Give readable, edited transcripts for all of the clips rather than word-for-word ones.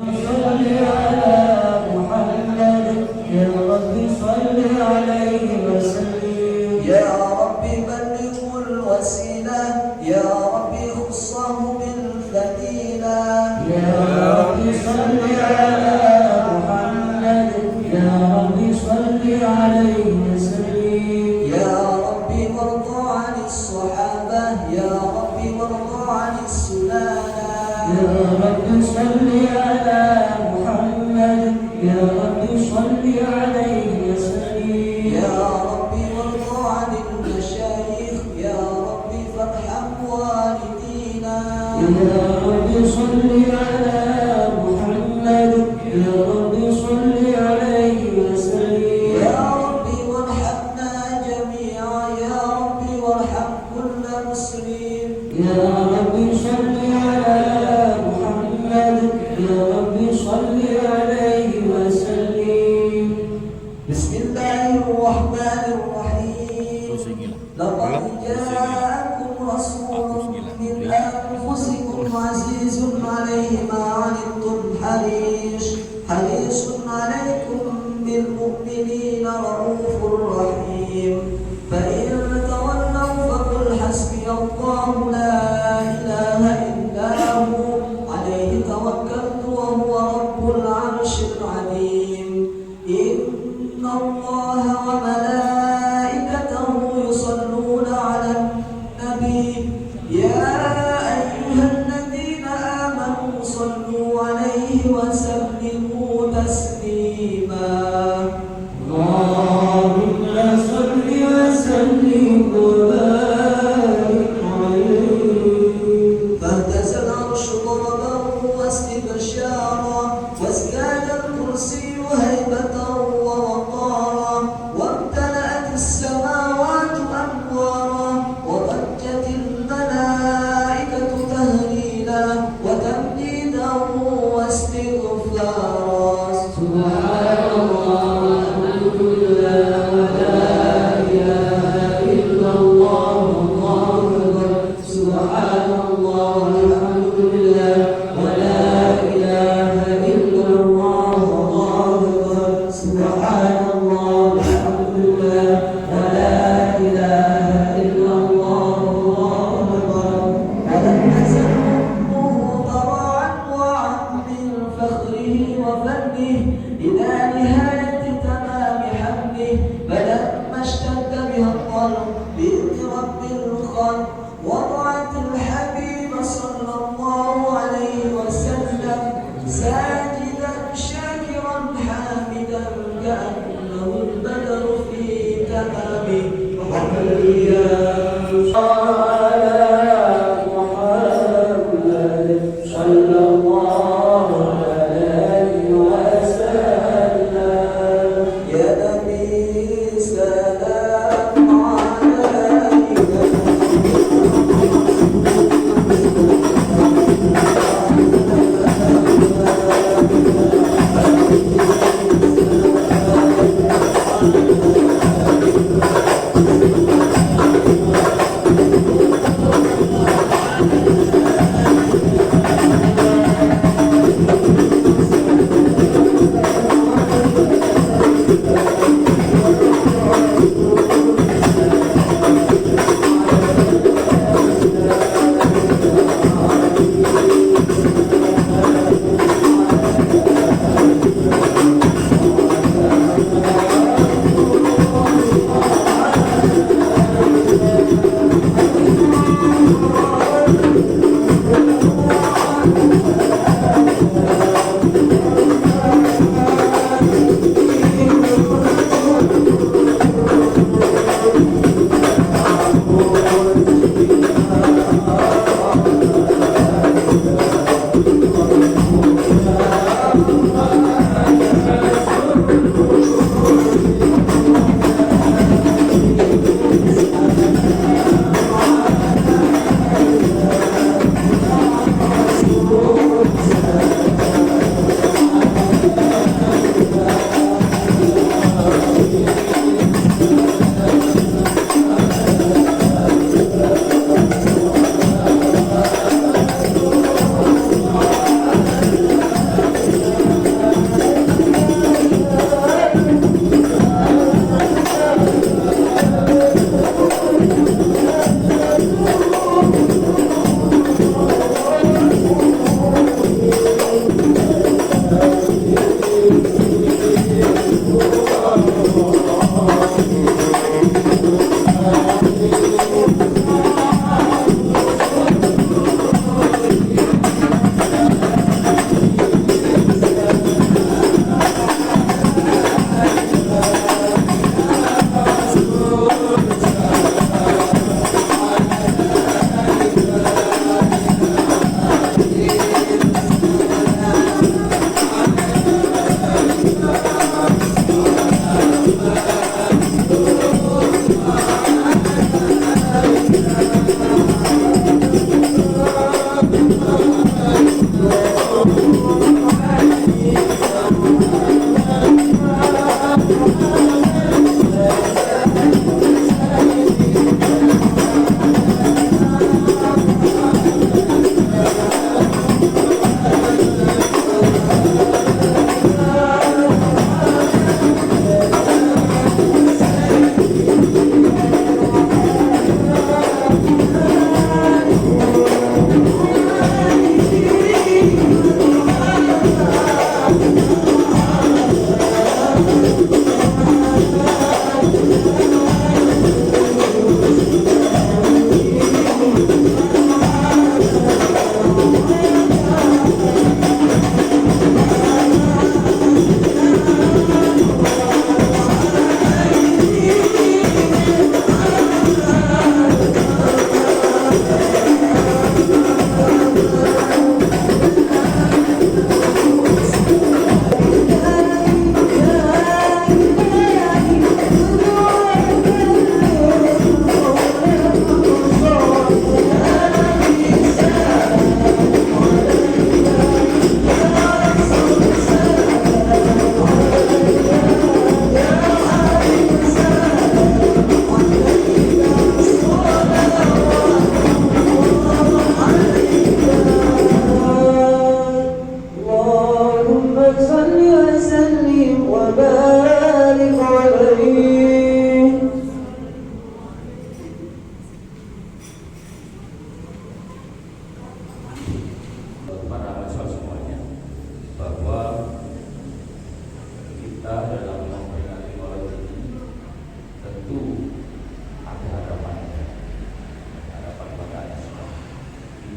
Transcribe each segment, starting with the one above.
سلام عليك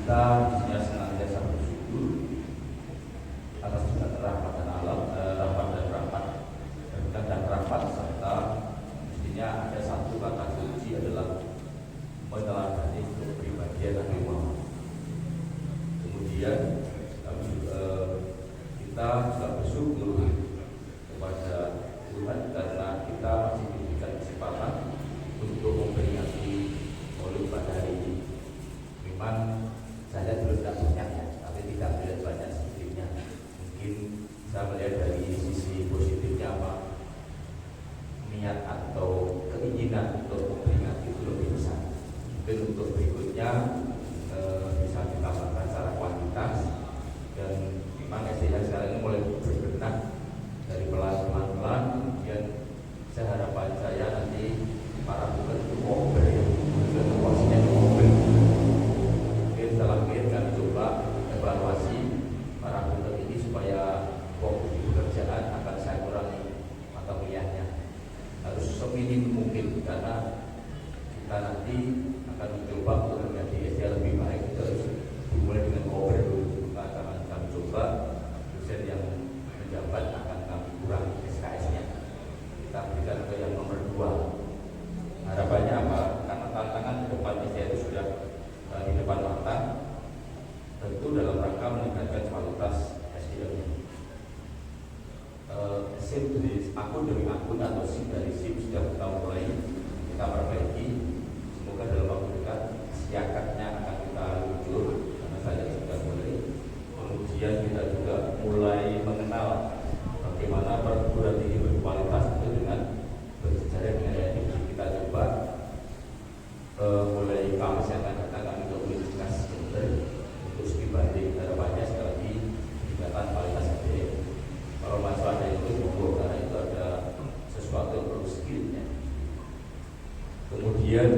kita bisnya senantiasa bersyukur atas segala rahmat dan alam, rahmat dan rahmat berkah dan rahmat, serta mestinya ada satu kata kunci adalah meneladani kepribadian Nabi Muhammad. Kemudian kita juga bersyukur kepada Tuhan karena kita masih diberikan kesempatan untuk memperingati Maulid pada hari ini. Memang saya dulu tidak banyak ya, tapi tidak melihat banyak sedikitnya. Mungkin saya melihat dari sisi positifnya apa, niat atau keinginan untuk memperingati itu lebih besar. Mungkin untuk berikutnya bisa ditambahkan secara kuantitas, dan memang SDH sekarang ini mulai berbenah dari pelan-pelan. Kemudian saya harapan saya nanti para bukan itu mobil ya, evaluasinya di mobil. Mungkin setelah kami coba evaluasi para bukan ini supaya fokus di pekerjaan akan saya kurangi mata kuliahnya, harus seminim mungkin, karena kita nanti akan mencoba untuk menjadi SDH lebih baik. Kita harus dimulai dengan mobil dulu. Maka akan kami coba dosen yang menjabat akan kami kurangi SKS-nya, kita berikan ke yang nomor 2. Harapannya apa? Karena tantangan ke depan itu sudah di depan mata, tentu dalam rangka meningkatkan kualitas SDM. SIM dari akun demi akun atau SIM dari SIM sudah kita mulai kita perbaiki. Semoga dalam waktu dekat siakatnya akan kita luncur, karena saya sudah mulai. Kemudian kita juga mulai mengenal bagaimana perguruan tinggi berkualitas itu dengan bersejarah dengan yang kita coba mulai kampus yang akan datang kami untuk Universitas Jember untuk studi banding. Harapannya sekali lagi peningkatan kualitas SDM. Kalau masalah itu monggo, karena itu ada sesuatu yang perlu skillnya. Kemudian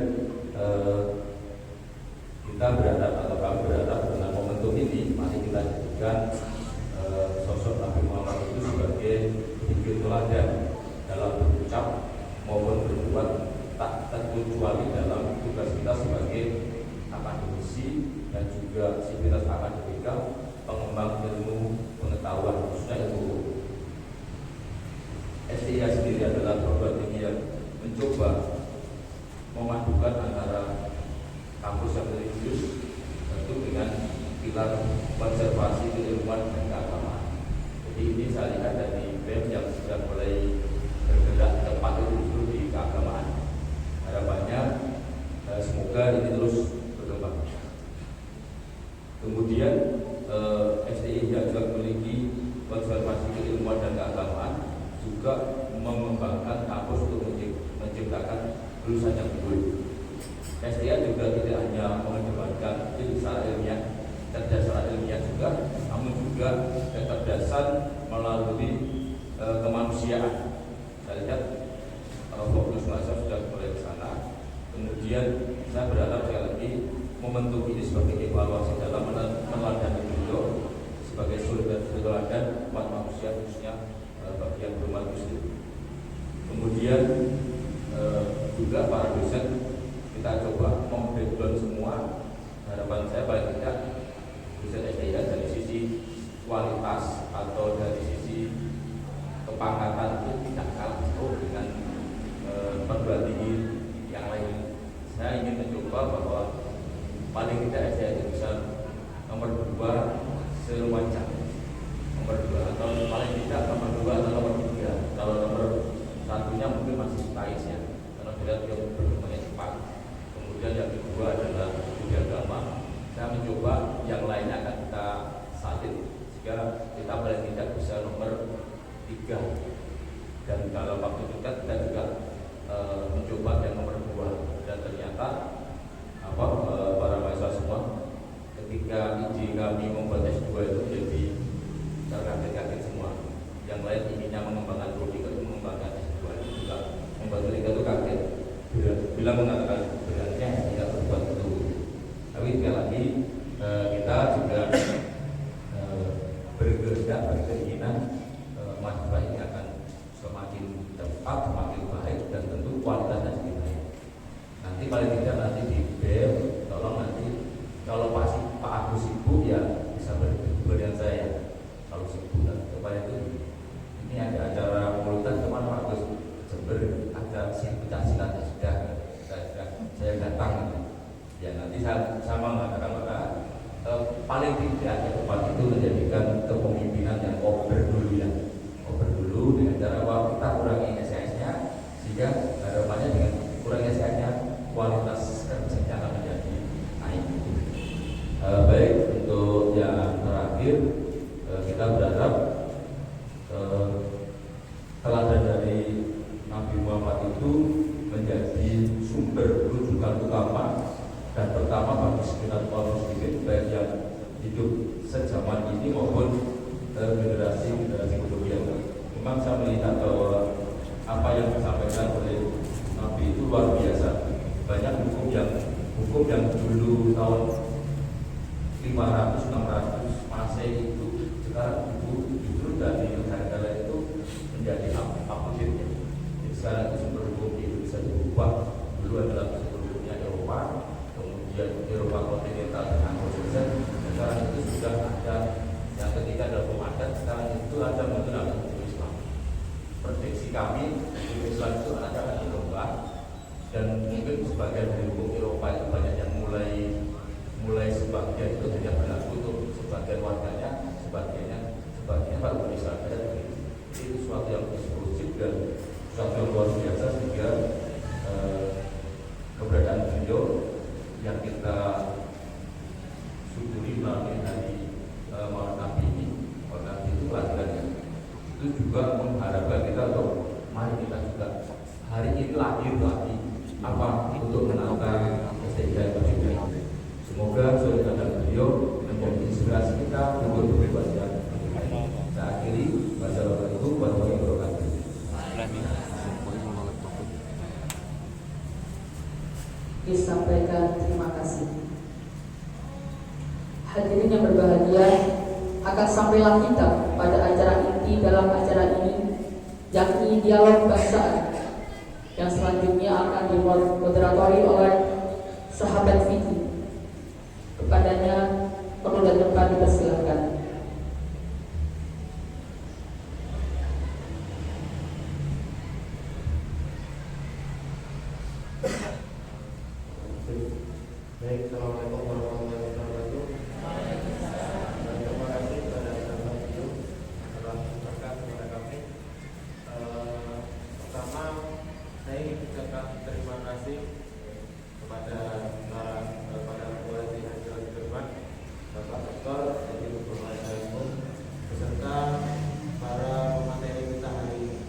kita berharap atau kami berharap dengan momentum ini mari kita jadikan sosok Nabi Muhammad itu sebagai figur teladan dalam berucap maupun berbuat, tak terkecuali dalam tugas kita sebagai akademisi dan juga sivitas akademika, pengembang ilmu pengetahuan khususnya ilmu. STIA sendiri adalah perguruan tinggi yang mencoba memadukan antara kampus yang religius tentu dengan pilar konservasi keilmuan dan keagamaan. Jadi ini saya lihat dari BEM yang sudah mulai bergerak tepat itu di keagamaan. Harapannya semoga ini terus berkembang. Kemudian STI juga memiliki konservasi keilmuan dan keagamaan, juga mengembangkan kampus untuk menciptakan lulusan yang unggul. SDA juga tidak hanya mengedepankan secara ilmiah, cerdas secara ilmiah juga, namun juga kecerdasan melalui kemanusiaan. Saya lihat fokus mahasiswa sudah mulai ke sana. Kemudian saya berharap sekali lagi momentum ini sebagai evaluasi dalam meneladani beliau sebagai suri teladan umat manusia, khususnya bagi yang berumat Muslim. Kemudian juga para dosen kita coba mem-breakdown semua. Harapan saya paling tidak dosen SDIA dari sisi kualitas atau dari sisi kepangkatan itu tidak kalah jauh dengan perguruan tinggi yang lain. Saya ingin mencoba bahwa paling tidak SDIA itu bisa nomor 2 seluancan, nomor 2 atau paling tidak nomor 2 atau nomor 3. Kalau nomor 1-nya mungkin masih Stais ya, karena dia berkembangnya cepat. Kemudian yang kedua adalah studi agama. Saya mencoba yang lainnya akan kita salin sehingga kita paling tidak bisa nomor 3. Dan dalam waktu dekat kita juga mencoba yang nomor 2. Dan ternyata para mahasiswa semua ketika ide kami membuat S2 itu jadi terkaget-kaget semua. Yang lain inginnya mengembangkan prodi, mengembangkan S2 itu juga membuat mereka itu kaget. Bila mengatakan sebenarnya tidak berbuat itu. Tapi sekali lagi kita juga berkeinginan mahasiswa ini akan semakin cepat, semakin baik, dan tentu kualitasnya lebih baik. Nanti paling tidak nanti di BEM, tolong nanti kalau pasti Pak tadi saya mengatakan bahwa paling tidak tempat itu menjadikan kepemimpinan yang over dulu dengan cara bahwa kita kurangi SKS-nya, sehingga harapannya dengan kurangi SKS-nya kualitas kerjanya akan menjadi naik. Baik, untuk yang terakhir kita berharap teladan dari Nabi Muhammad itu menjadi sumber rujukan utama dan pertama bagi sekitar kaum muslimin, baik yang hidup sejaman ini maupun generasi kemudian. Memang saya melihat bahwa apa yang disampaikan oleh Nabi itu luar biasa. Banyak hukum yang dulu tahun 500-600 Masehi itu sekarang justru dari negara-negara itu menjadi update. Sekarang itu sumber hukum di Indonesia berubah. Dulu adalah sumber hukumnya Eropa, kemudian Eropa kontinental dengan konsen. Sekarang itu sudah ada yang ketiga adalah hukum adat. Sekarang itu ada menggunakan hukum Islam. Prediksi kami hukum Islam itu akan berubah, dan mungkin sebagian dari hukum Eropa itu banyak yang mulai sebagian itu tidak berlaku untuk sebagian warganya, sebagiannya baru bisa ada. Itu sesuatu yang eksklusif dan sesuatu yang luar biasa, sehingga keberadaan beliau yang kita syukuri melalui hari Maulid Nabi ini, Maulid Nabi itu kelahirannya, itu juga mengharapkan kita untuk mari kita juga hari ini lahir lagi apa untuk menata STIK yang berbeda. Semoga saudara beliau menjadi inspirasi kita untuk berbebasnya. Saya akhiri. Wassalamualaikum warahmatullahi wabarakatuh. Disampaikan terima kasih. Hadirin yang berbahagia, akan sampailah kita pada acara inti dalam acara ini, yakni dialog kebangsaan, yang selanjutnya akan dimoderatori oleh sahabat Vicky. Kepadanya perlu dan tempat dipersilakan. Baik, assalamualaikum warahmatullahi wabarakatuh. Terima kasih kepada sahabat itu telah berkat kepada kami. Pertama, saya ingin ucapkan terima kasih kepada para polisi Hasil Firman, Bapak Dr. Jadi Bapak Syaikhul, beserta para pemateri kita hari ini.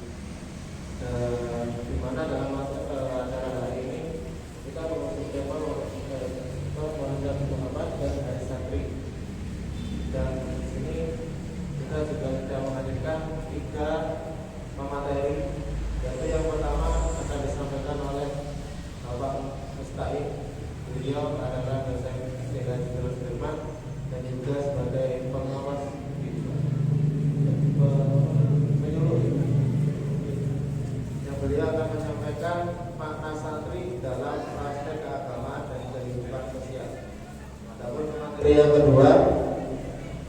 Di mana dalam acara hari ini kita mengusung tema Maulid Muhammad dan Hari Santri. Dan di sini kita juga sudah menghadirkan 3 pemateri, yaitu yang pertama akan disampaikan oleh Bapak Musta'in. Beliau adalah dosen Sekolah Jibril Firman dan juga sebagai pengawas penyuluh. Yang beliau akan menyampaikan makna santri dalam praktek keagamaan dan kehidupan sosial. Adapun materi yang kedua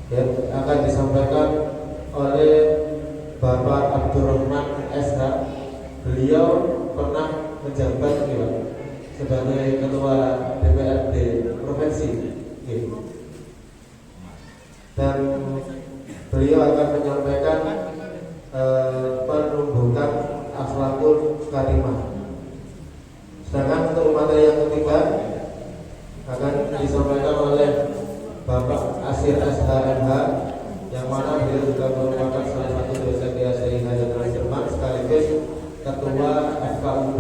yang akan disampaikan oleh Bapak Abdurrahman SH. Beliau pernah menjabat sebagai Ketua DPRD Provinsi, dan beliau akan menyampaikan penumbukan akhlakul karimah. Sedangkan untuk materi yang ketiga akan disampaikan oleh Bapak Asir SHMH, yang mana beliau juga merupakan salah satu dosen di STI Hayatul Jerman sekaligus Ketua FKUB,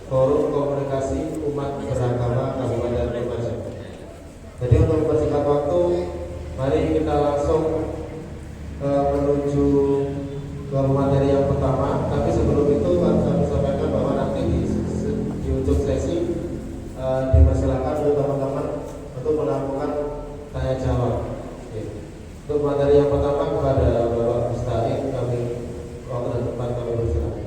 Forum Komunikasi Umat Beragama Kabupaten Lumajang. Jadi untuk mempersingkat waktu, mari kita langsung menuju ke materi yang pertama. Tapi sebelum itu kami sampaikan bahwa nanti di ujung sesi dipersilakan untuk teman-teman untuk melakukan tanya jawab. Untuk materi yang pertama kepada Bapak Musta'in, kami waktu dan tempat kami bersilakan.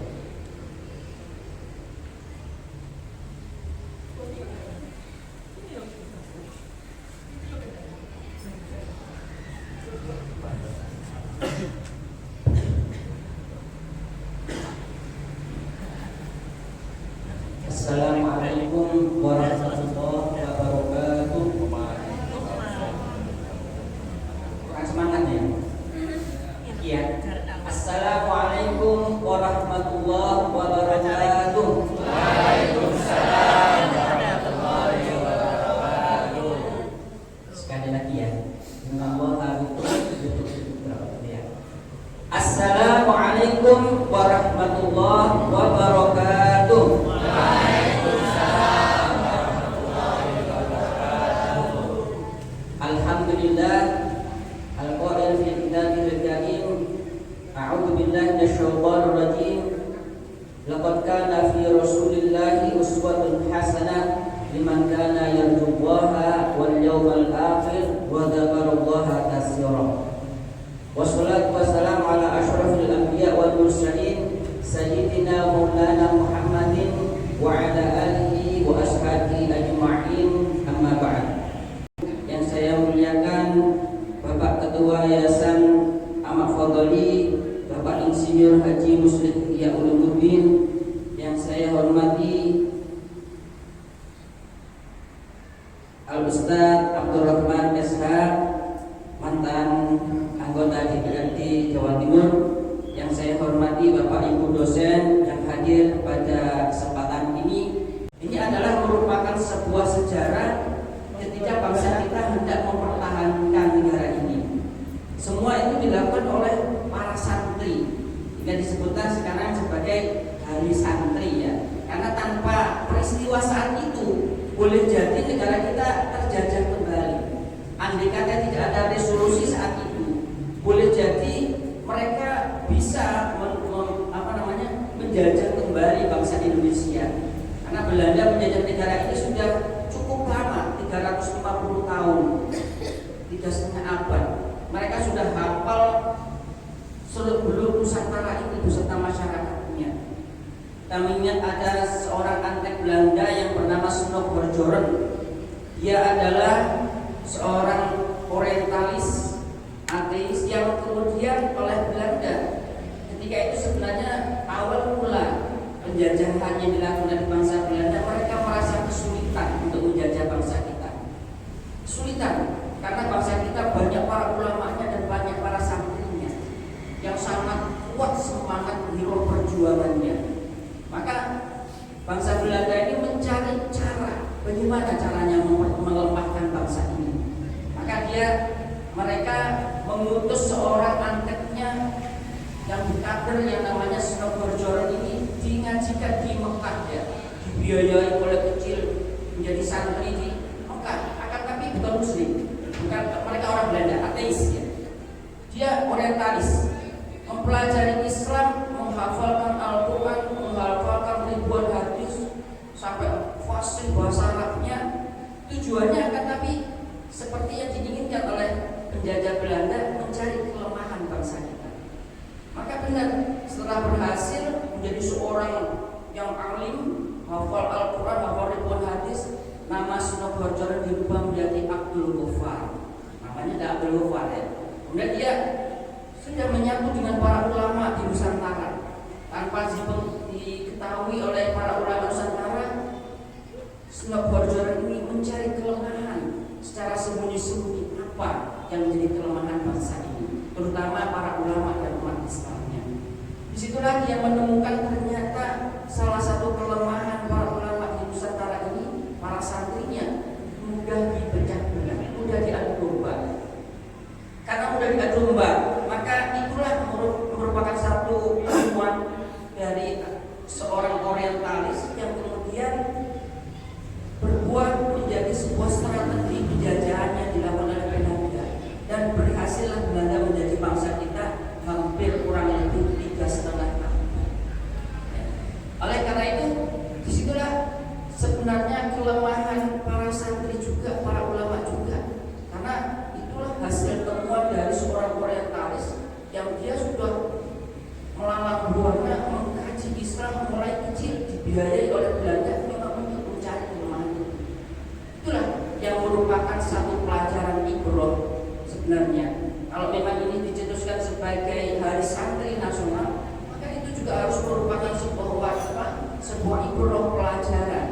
Assalamualaikum warahmatullahi wabarakatuh. wassalatu wassalamu ala asyrafil anbiya wal mursalin sayyidina maulana Muhammadin wa ala alihi wa ashabihi ajma'in, amma ba'd. Yang saya muliakan Bapak Ketua Yayasan Ahmad Fadli, Bapak Insinyur Haji Muslim Ihya Ulumuddin, yang saya hormati Al-Ustaz Abdul Rahman SH, mantan anggota DPRD Jawa Timur, yang saya hormati Bapak Ibu dosen yang hadir pada kesempatan ini. Ini adalah merupakan sebuah sejarah ketika bangsa kita hendak mempertahankan negara ini. Semua itu dilakukan oleh para santri, hingga disebutkan sekarang sebagai hari santri ya. Karena tanpa peristiwa saat itu boleh jadi negara kita terjajah kembali. Andai kata tidak ada resolusi saat itu, boleh jadi mereka bisa menjajah kembali bangsa Indonesia. Karena Belanda menjajah negara ini sudah cukup lama, 350 tahun, 3,5 abad. Mereka sudah hafal seluruh Nusantara ini beserta masyarakatnya. Kami ingat ada seorang antek Belanda yang bernama Snoek Bojorgen. Dia adalah seorang orientalis ateis yang kemudian oleh Belanda, ketika itu sebenarnya awal mula penjajahan yang dilakukan oleh bangsa Belanda, mereka merasa kesulitan untuk menjajah bangsa kita. Kesulitan karena bangsa kita banyak para ulamanya dan banyak para santrinya yang sangat kuat semangat hero perjuangannya. Maka bangsa Belanda ini mencari cara bagaimana caranya melemahkan bangsa ini. Maka mereka mengutus seorang anteknya yang dikader yang namanya Snoek Bojorgen ini dingajikan di Mekah ya, dibiayai oleh kecil menjadi santri di Mekah. Akan tapi bukan Muslim, bukan, mereka orang Belanda, ateis ya. Dia orientalis, mempelajari Islam, menghafalkan Al-Quran, menghafalkan ribuan hadis sampai fasih bahasa Arabnya. Tujuannya akan tapi seperti yang diinginkan oleh penjajah Belanda, mencari kelemahan bangsa kita. Maka benar, setelah berhasil menjadi seorang yang alim, hafal Al-Quran, hafal ribuan hadis, nama Snoek Bojorgen dirubah menjadi Abdul Ghaffar. Namanya tidak Abdul Ghaffar ya. Kemudian dia sudah menyatu dengan para ulama di Nusantara. Tanpa diketahui oleh para ulama Nusantara, Snoek Bojorgen ini mencari kelemahan secara sembunyi-sembunyi apa yang menjadi kelemahan bangsa ini, terutama para ulama dan umat Islamnya. Disitulah dia menemukan ternyata salah satu kelemahan para ulama di Nusantara ini, para santrinya mudah dipecah belah, mudah diadu domba. Karena mudah diadu domba, maka itulah merupakan satu temuan dari seorang orientalis yang kemudian berbuat menjadi sebuah strategi penjajahan yang dilakukan oleh Belanda, dan berhasillah Belanda menjadi bangsa kita hampir kurang lebih 3,5 abad. Oleh karena itu, disitulah sebenarnya kelemahan para santri juga, para ulama juga, karena itulah hasil temuan dari seorang orientalis yang dia sudah melalang buana mengkaji Islam mulai kecil, dibiayai oleh Belanda memang untuk mencari kelemahan itu. Itulah yang merupakan satu pelajaran ibrah sebenarnya. Kalau memang ini dicetuskan sebagai hari santri nasional, maka itu juga harus merupakan sebuah ibrah pelajaran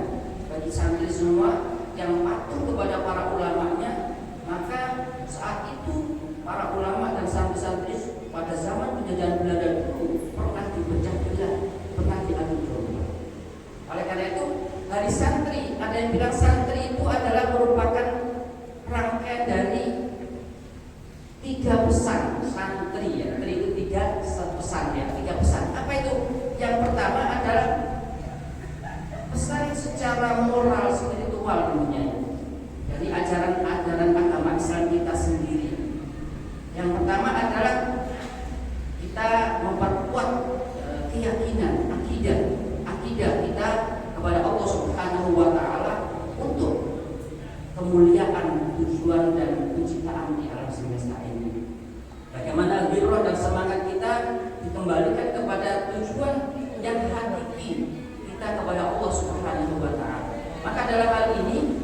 bagi santri semua yang patuh kepada para ulamanya. Maka saat itu para ulama dan santri-santri pada zaman penjajahan Belanda dulu pernah dipecah belah, pernah diadu domba. Oleh karena itu, hari santri, ada yang bilang santri itu adalah merupakan rangkaian dari 3 pesan santri ya. Santri itu 3 pesan ya, 3 pesan. Apa itu? Yang pertama adalah pesan secara moral spiritual dunia dari ajaran-ajaran agama Islam kita sendiri. Yang pertama adalah kita memperkuat keyakinan, akidah kita kepada Allah Subhanahu wa taala untuk kemuliaan, tujuan dan penciptaan di alam semesta ini. Bagaimana giroh dan semangat kita dikembalikan kepada tujuan yang hakiki kita kepada Allah Subhanahu wa Ta'ala. Maka dalam hal ini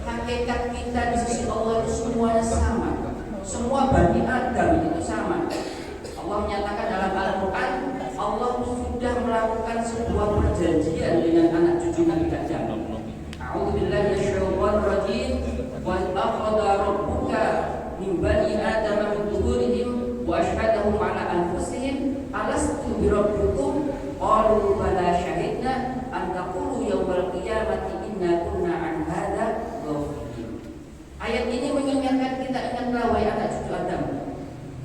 hakikat kita di sisi Allah itu semuanya sama. Semua Bani Adam itu sama. Allah menyatakan dalam Al-Quran, Allah sudah melakukan sebuah perjanjian dengan anak cucu Nabi Adam. A'udzubillahi minasyaitonir rajim. Wa akhadha rabbuka min bani Adam min zuhurihim wa ashhadahum ala anfusihim alastu bi rabbikum qalu bala syahidna an taqulu yawmal qiyamati inna kunna an hadza ghafilin. Ayat ini mengingatkan kita, ingatlah wahai anak cucu Adam,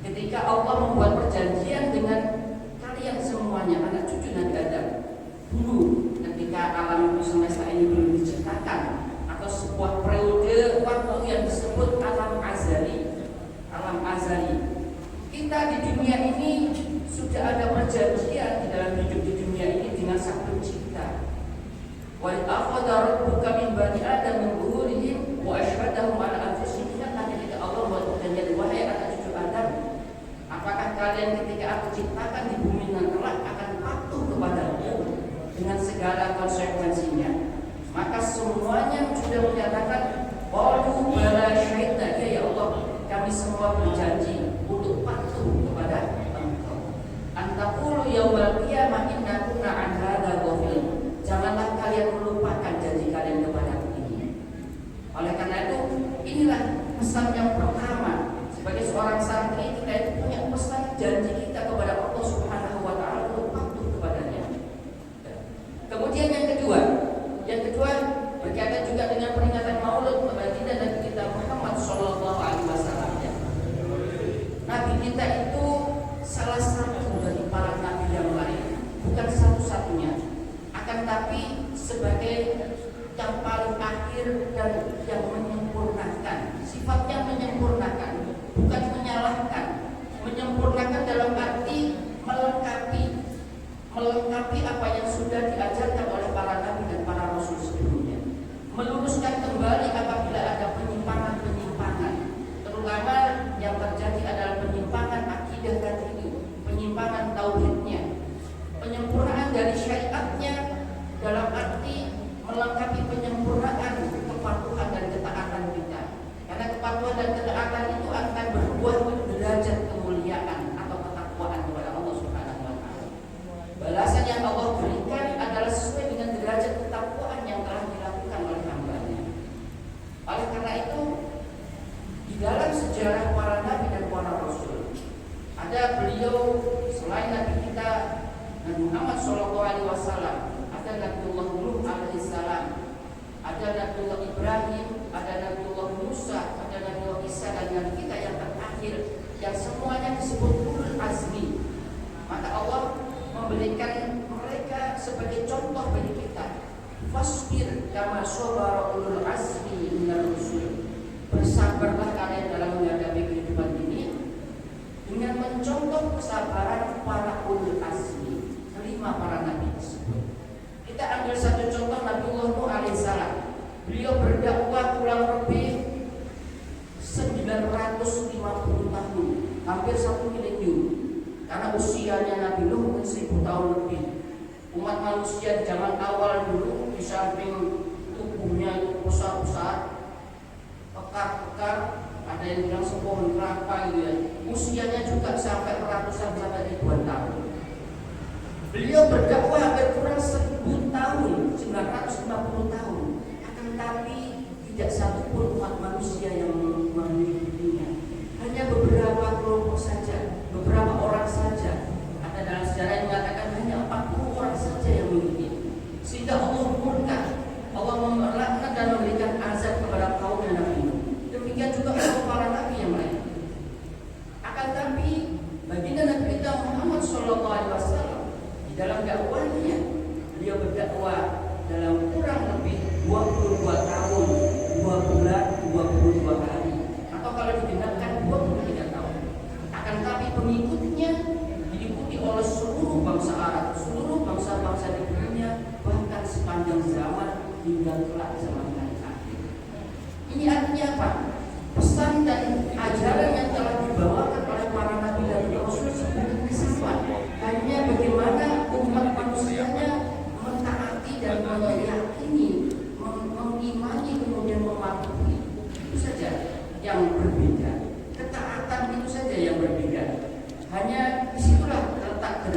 ketika Allah membuat perjanjian dengan kalian semuanya anak cucu Nabi Adam dulu ketika alam semesta ini belum diciptakan, atau sebuah periode waktu yang disebut alam azali. Alam azali. Kita di dunia ini sudah ada perjanjian di dalam hidup di dunia ini dengan Sang Pencipta. Wa akhadha rabbuka min bani Adam min zuhurihim wa ashhadahum ala anfusihim. Ketika Allah membuat perjanjian, wahai anak cucu Adam, apakah kalian ketika aku ciptakan di bumi dan kelak akan patuh kepadaku dengan segala konsekuensinya? Maka semuanya sudah menyatakan qalu bala syahidna, ya Allah, kami semua berjanji untuk patuh kepada Engkau. Antaqulu yaumal qiyamah inna kunna an hadza ghafilin. Janganlah kalian melupakan janji kalian kepada ini. Oleh karena itu, inilah pesan yang pertama. Sebagai seorang santri, kita itu punya pesan janji kita kepada Allah Subhanahu wa Ta'ala untuk patuh kepadanya. Kemudian yang kedua berkaitan juga dengan peringatan Maulid baginda Nabi kita Muhammad sallallahu alaihi wasallam. Nabi kita itu salah satu dari para nabi yang lain, bukan satu-satunya, akan tapi sebagai yang paling akhir dan yang menyempurnakan. Sifatnya menyempurnakan, bukan menyalahkan. Menyempurnakan dalam arti melengkapi apa yang sudah diajarkan oleh para nabi dan para rasul sebelumnya. Meluruskan kembali apabila ada penyimpangan-penyimpangan, terutama yang terjadi adalah penyimpangan akidah tadi, penyimpangan tauhidnya. Penyempurnaan dari syariatnya dalam arti melengkapi penyempurnaan kepatuhan dan ketaatan kita. Karena kepatuhan dan ketaatan itu akan berbuah derajat kemuliaan atau ketakwaan kepada Allah Subhanahu wa Ta'ala. Balasan yang Allah berikan adalah sesuai dengan derajat ketakwaan yang telah dilakukan oleh hamba-Nya. Oleh karena itu, di dalam sejarah para nabi dan para rasul, ada beliau selain nabi kita Nabi Muhammad SAW, ada Nabiullah Nuh alaihissalam, ada Nabiullah Ibrahim, ada Nabiullah Musa, ada Nabiullah Isa, dan Nabi kita yang terakhir, yang semuanya disebut ulul azmi. Maka Allah memberikan mereka sebagai contoh bagi kita. Fasbir kama sabara ulul azmi minar rusul. Bersabarlah kalian dalam menghadapi kehidupan ini dengan mencontoh kesabaran para ulul azmi, 5 para nabi tersebut. Kita ambil satu contoh Nabiullah Nuh alaihissalam. Beliau berdakwah kurang lebih 950 tahun, hampir 1 milenium. Karena usianya Nabi Nuh mungkin 1000 tahun lebih. Umat manusia di zaman awal dulu, di samping tubuhnya itu besar-besar, pekar-pekar, ada yang bilang sepohon kelapa gitu ya. Usianya juga sampai ratusan sampai ribuan tahun. Beliau berdakwah hampir kurang 1000 tahun, 950 tahun. Akan tapi tidak satu pun umat manusia yang mengikutinya. Hanya beberapa kelompok saja, beberapa orang saja. Ada dalam sejarah yang mengatakan hanya 40 orang saja yang mengikuti. Sehingga Allah murka, Allah melaknat dan memberikan azab kepada kaum Nabi. Demikian juga para nabi yang lain. Akan tapi baginda Nabi kita Muhammad SAW di dalam dakwahnya, beliau berdakwah dalam kurang lebih 22 tahun, 2 bulan, 22 hari, atau kalau digenapkan 23 tahun. Akan tapi pengikutnya diikuti oleh seluruh bangsa Arab, seluruh bangsa-bangsa di dunia, bahkan sepanjang zaman hingga kelak zaman akhir. Ini artinya apa? Pesan dan ajaran yang telah dibawakan oleh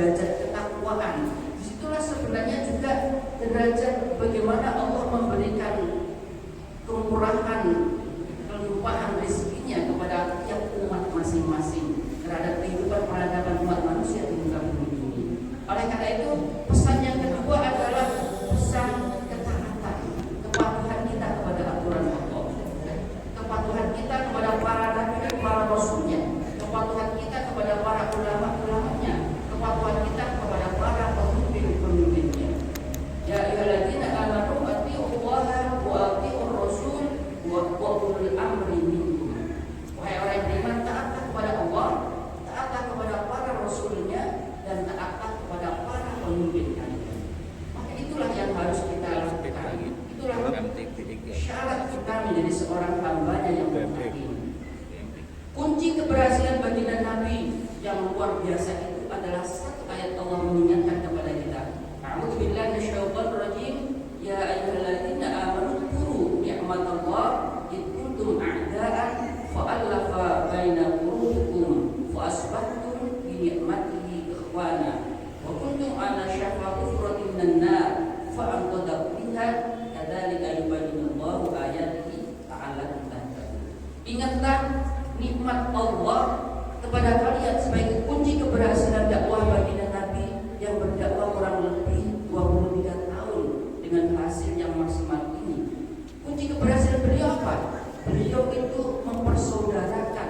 derajat ketakwaan. Disitulah sebenarnya juga derajat bagaimana Allah memberikan kemurahan, kelimpahan rezekinya kepada tiap umat masing-masing terhadap kehidupan peradaban umat manusia di muka bumi ini. Oleh karena itu, pesan yang kedua adalah pesan ketaatan, kepatuhan kita kepada aturan Allah, kepatuhan kita kepada para nabi dan para rasulnya, kepatuhan kita kepada para ulama-ulamanya, kepatuhan kita kepada para pemimpin-pemimpinnya. Ya ayyuhalladzina amanu atti'ullaha wa atti'ur rasul wa ulil amri minkum. Wahai orang yang beriman, taatlah kepada Allah, taatlah kepada para rasulnya, dan taatlah kepada para pemimpin kalian. Maka itulah yang harus kita lakukan. Itulah syarat kita menjadi seorang hambanya yang bertakwa. Kunci keberhasilan baginda Nabi yang luar biasa itu adalah satu ayat Allah mengingatkan kepada kita. A'udzubillahi minasyaitonir rajim. Ya ayyuhalladzina amanu dzkuru ni'matallah id kuntum a'da'an fa'alafa baina qulubikum fa asbahtum bi ni'matihi ikhwana wa kuntum ala syafa hufratin minan nar fa anqadhakum minha kadzalika yubayyinullahu ayatihi la'allakum tahtadun. Ingatlah nikmat Allah kepada kalian sebagai kunci keberhasilan dakwah baginda Nabi yang berdakwah kurang lebih 23 tahun dengan hasil yang maksimal ini. Kunci keberhasilan beliau apa? Beliau itu mempersaudarakan,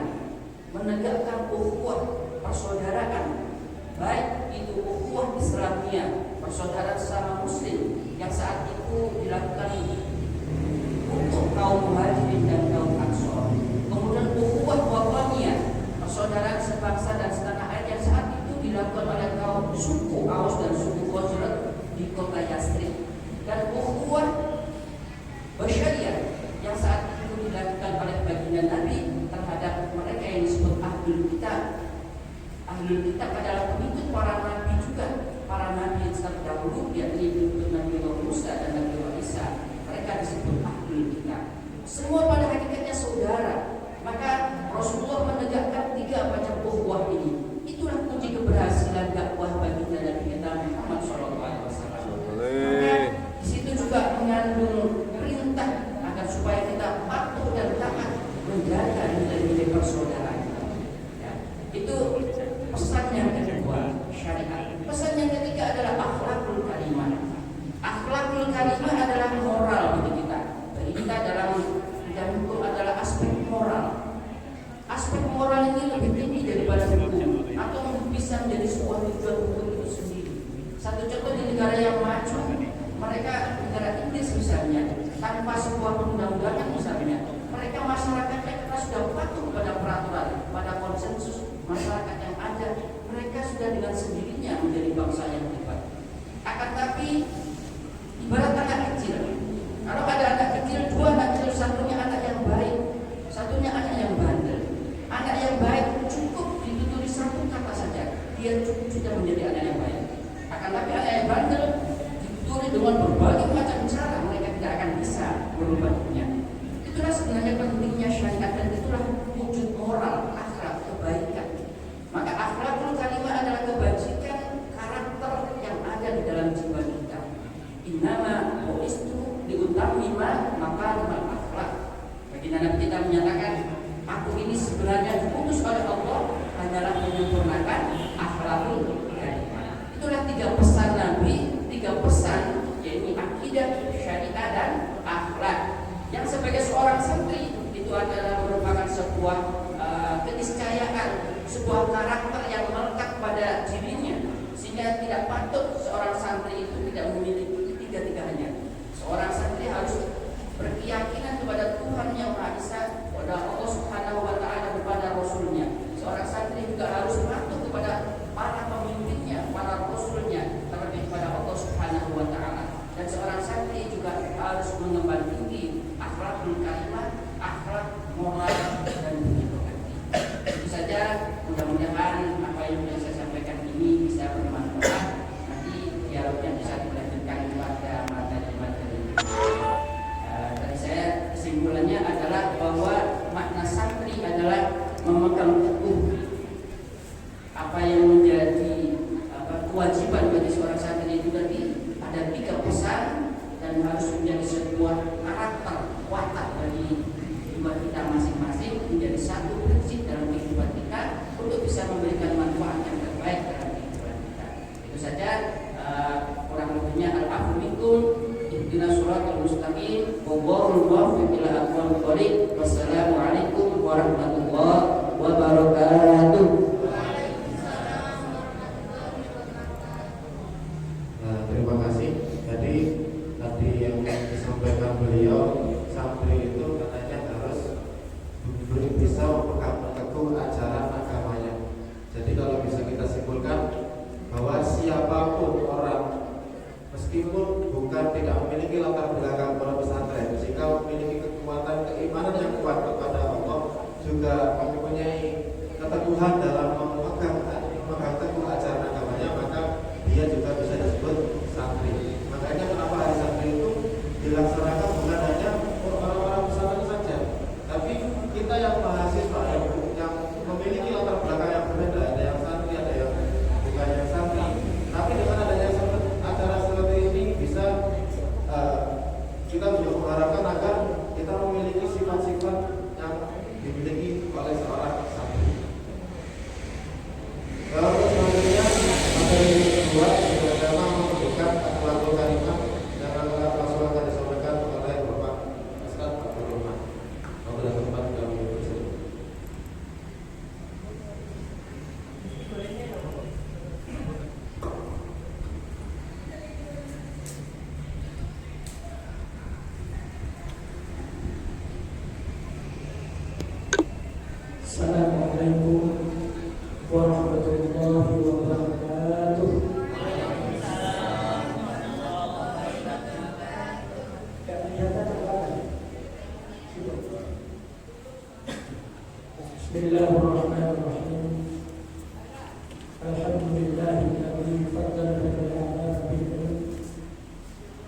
menegakkan ukhuwah persaudaraan, baik itu ukhuwah Islamiyah, persaudaraan sesama muslim yang saat itu dilakukan untuk kaum muhajirin dan kaum ansor. Kemudian ukhuwah wataniyah, persaudaraan sebangsa dan setanah air yang saat itu dilakukan oleh kaum suku Aus dan suku Khazraj di kota Yastrib. Dan ukhuwah basyariah yang saat itu dilakukan oleh baginda Nabi terhadap mereka yang disebut ahlul kitab. Ahlul kitab adalah pengikut para nabi juga, para nabi yang terdahulu, yakni Nabi Musa dan Nabi Isa. Mereka disebut ahlul kitab. Semua pada hakikatnya saudara. Maka Rasulullah menegakkan 3 macam ukhuwah ini. Itulah kunci keberhasilan dakwah baginda Nabi kita Muhammad SAW. Maka di situ juga mengandung perintah agar supaya kita patuh dan taat menjaga nilai-nilai persaudaraan. Ya. Itu pesan yang kedua, syariat. Pesan yang ketiga adalah akhlakul karimah. Akhlakul karimah adalah moral bagi kita. Bagi kita dalam hukum adalah aspek moral. Aspek moral ini lebih tinggi daripada hukum, atau bisa menjadi sebuah tujuan hukum itu sendiri. Satu contoh di negara yang maju, mereka negara Inggris misalnya, tanpa sebuah perundang-undangan misalnya, mereka masyarakatnya kita sudah patuh pada peraturan, pada konsensus masyarakat yang ada. Mereka sudah dengan sendirinya menjadi bangsa yang hebat. Akan tapi ibarat anak kecil. Kalau ada anak kecil, 2 anak kecil, satunya anak yang baik, satunya anak yang bandel. Anak yang baik cukup dituturi 1 kata saja, dia cukup sudah menjadi anak yang baik. Akan tapi anak yang bandel dituturi dengan berbagai macam cara, mereka tidak akan bisa merubahnya. Itulah sebenarnya pentingnya syariat, dan itulah wujud moral, akhlak, kebaikan. Maka akhlakul karimah adalah kebajikan karakter yang ada di dalam jiwa kita. Innama bu'istu liutammima makarimal akhlak. Baginda Nabi kita menyatakan, aku ini sebenarnya diutus oleh Allah hanyalah menyempurnakan akhlakul karimah. Itulah 3 pesan Nabi, 3 pesan, yaitu akidah, syariat, dan akhlak. Yang sebagai seorang santri itu adalah merupakan sebuah keniscayaan, sebuah karakter yang melekat pada dirinya, sehingga tidak patut seorang santri itu tidak memiliki 3-tiganya. Seorang santri harus berkeyakinan kepada Tuhan yang Maha Esa, kepada Allah Subhanahu wa Ta'ala, kepada Rasulnya. Seorang santri juga harus patuh kepada para pemimpinnya, para Rasulnya, terlebih kepada Allah Subhanahu wa Ta'ala. Dan seorang santri juga harus mengemban tinggi akhlakul karimah, akhlak moral, dan budi pekerti. Itu saja, mudah-mudahan apa yang saya sampaikan ini bisa bermanfaat. Nanti dialognya bisa dilanjutkan pada materi-materi. Dari saya kesimpulannya adalah bahwa makna satu prinsip dalam kehidupan kita untuk bisa memberikan manfaat yang terbaik dalam kehidupan kita. Itu saja kurang lebihnya. Al-afu minkum, ihdinas siratal mustaqim, wallahu muwaffiq ila aqwamit thoriq. Wassalamualaikum warahmatullahi wabarakatuh. Terima kasih. Jadi tadi yang disampaikan beliau, santri itu katanya harus bisa memegang teguh ajaran agamanya. Jadi kalau bisa kita simpulkan bahwa siapapun orang, meskipun bukan tidak memiliki latar belakang pondok pesantren, jika memiliki kekuatan keimanan yang kuat kepada Allah, juga mempunyai keteguhan dalam memegang teguh ajaran agamanya, maka dia juga bisa disebut santri. Makanya kenapa hari santri itu dilaksanakan bukan hanya orang-orang pesantren saja, tapi kita yang mahasiswa yang memiliki latar belakang yang berbeda, ada yang santri, ada yang bukan yang santri. Tapi dengan adanya acara seperti ini bisa kita juga mengharapkan agar kita memiliki sifat-sifat yang dimiliki oleh seorang santri. Kalau selanjutnya materi kedua sama memberikan akhlakul karimah dan akhlak Rasul akan disampaikan oleh Bapak Ustaz Abdul Rahman. Pada tempat kami bersama. Assalamualaikum warahmatullahi wabarakatuh. Bismillahirrahmanirrahim. Alhamdulillahilladzi faddala bil a'mal bil ilm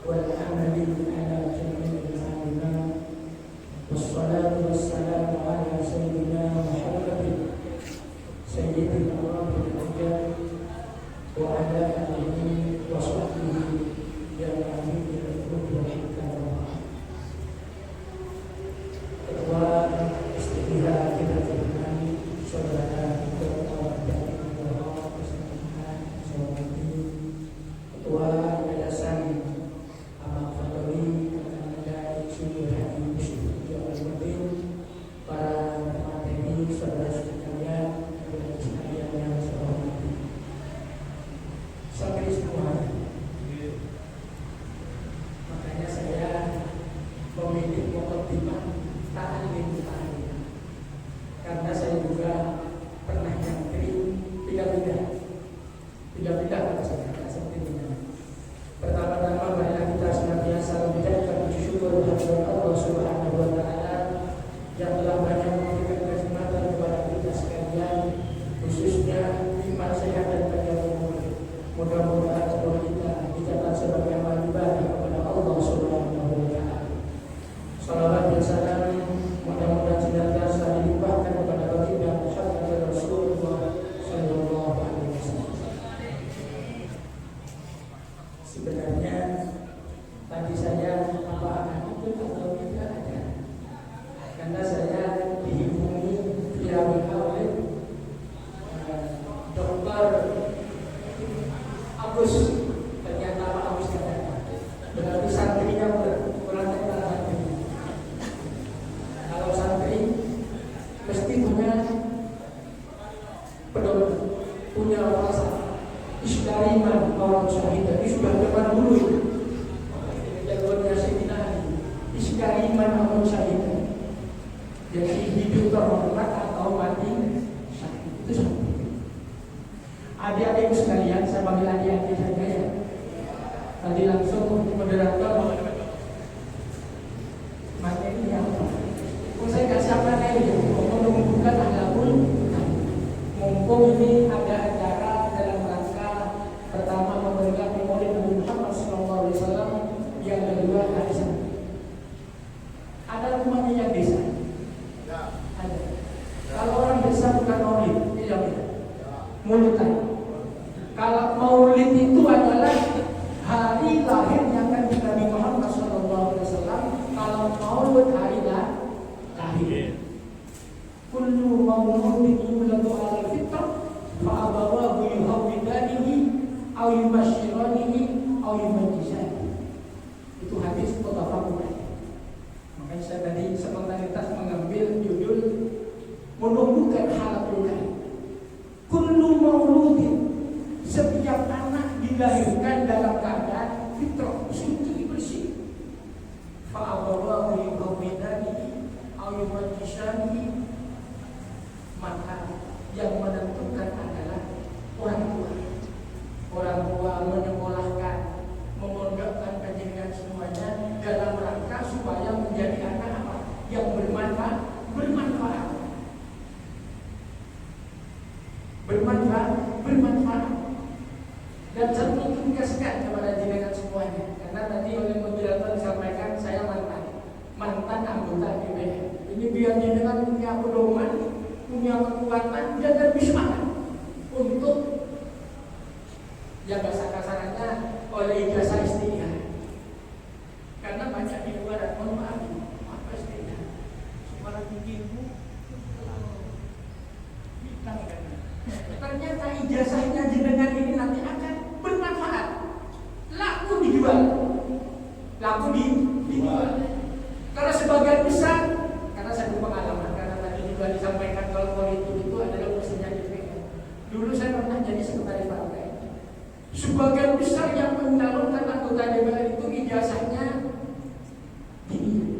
wal amali ala jami'il a'mal. Wassalatu wassalamu ala sayyidina Muhammadin sayyidil awwalin wal akhirin wa ala alihi wa sahbihi ya amin wal hikmah. Ketua istighfar kita terima saudara ketua dan ketua ketua yayasan Amal Faturi Ketua Sumber Hati para materi saudara sekalian dan sekalian yang saya hormati, santri semua. Makanya saya memilih mukadimah ta'lim karena saya juga pernah nyantri tidak seperti ini. Pertama-tama marilah kita senantiasa menjadikan syukur kepada Allah Subhanahu wa taala yang telah banyak memberikan kesempatan kepada kita sekalian, khususnya iman sehat dan panjang umur. Mudah-mudahan semua kita dicatat sebagai amal ibadah kepada Allah Subhanahu wa taala. Salawat dan salam mudah-mudahan senantiasa dilimpahkan kepada baginda Muhammad Rasulullah sallallahu alaihi wasallam. Sebenarnya tadi saya apa akan ikut atau tidak ada, karena saya dihubungi via WA oleh Dr. Agus. Ternyata Pak Agus katanya berarti santrinya berarti para santri. Kalau santri mesti punya pedoman, punya rasa istiqamah orang syahidah. Ini sudah depan dulu itu. Jagoannya seminar istiqamah orang syahidah. Jadi hidup terhormat atau mati itu sama. Adik-adik sekalian, saya panggil adik-adik saja ya. Tadi langsung moderator materi apa? Saya nggak siapkan aja. Menumbuhkan agapun. Mumpung ini ada acara dalam rangka pertama memberikan Maulid Nabi Muhammad SAW, yang kedua hari Sabtu. Ada rumahnya yang desa. Ada. Kalau orang desa bukan Maulid, tidak. kullu mauludin yuladu 'alal fitrah fa abawahu yuhawwidanihi aw yubashshiranihi aw yumajjisanihi. Itu hadis muttafaqun alaih. Makanya saya tadi spontanitas mengambil judul menumbuhkan halaqul karim. Kullu mauludin, setiap anak dilahirkan dalam keadaan fitrah, suci, bersih. Fa abawahu yuhawwidanihi aw yumajjisanihi, maka yang menentukan adalah orang tua. Orang tua menyekolahkan, memondokkan pendidikan semuanya dalam rangka supaya menjadi anak apa? Yang bermanfaat. Dan saya ingin kasihkan kepada jenengan semuanya, karena tadi oleh moderator disampaikan saya mantan anggota DPR. Ini biar jenengan punya pedoman, punya kekuatan dan lebih semangat untuk yang bahasa kasarannya oleh ijazah istihad. Karena banyak di luar, mohon maaf, apa istihad? Suara gigimu bintang kan? Ternyata ijazahnya jenengan ini nanti akan bermanfaat. Laku dijual. Karena sebagian besar, karena saya berpengalaman, karena tadi juga disampaikan kalau politik itu adalah urusannya DPR. Dulu saya pernah jadi sekretaris partai. Sebagian besar yang mencalonkan anggota DPR itu ijazahnya dilihat,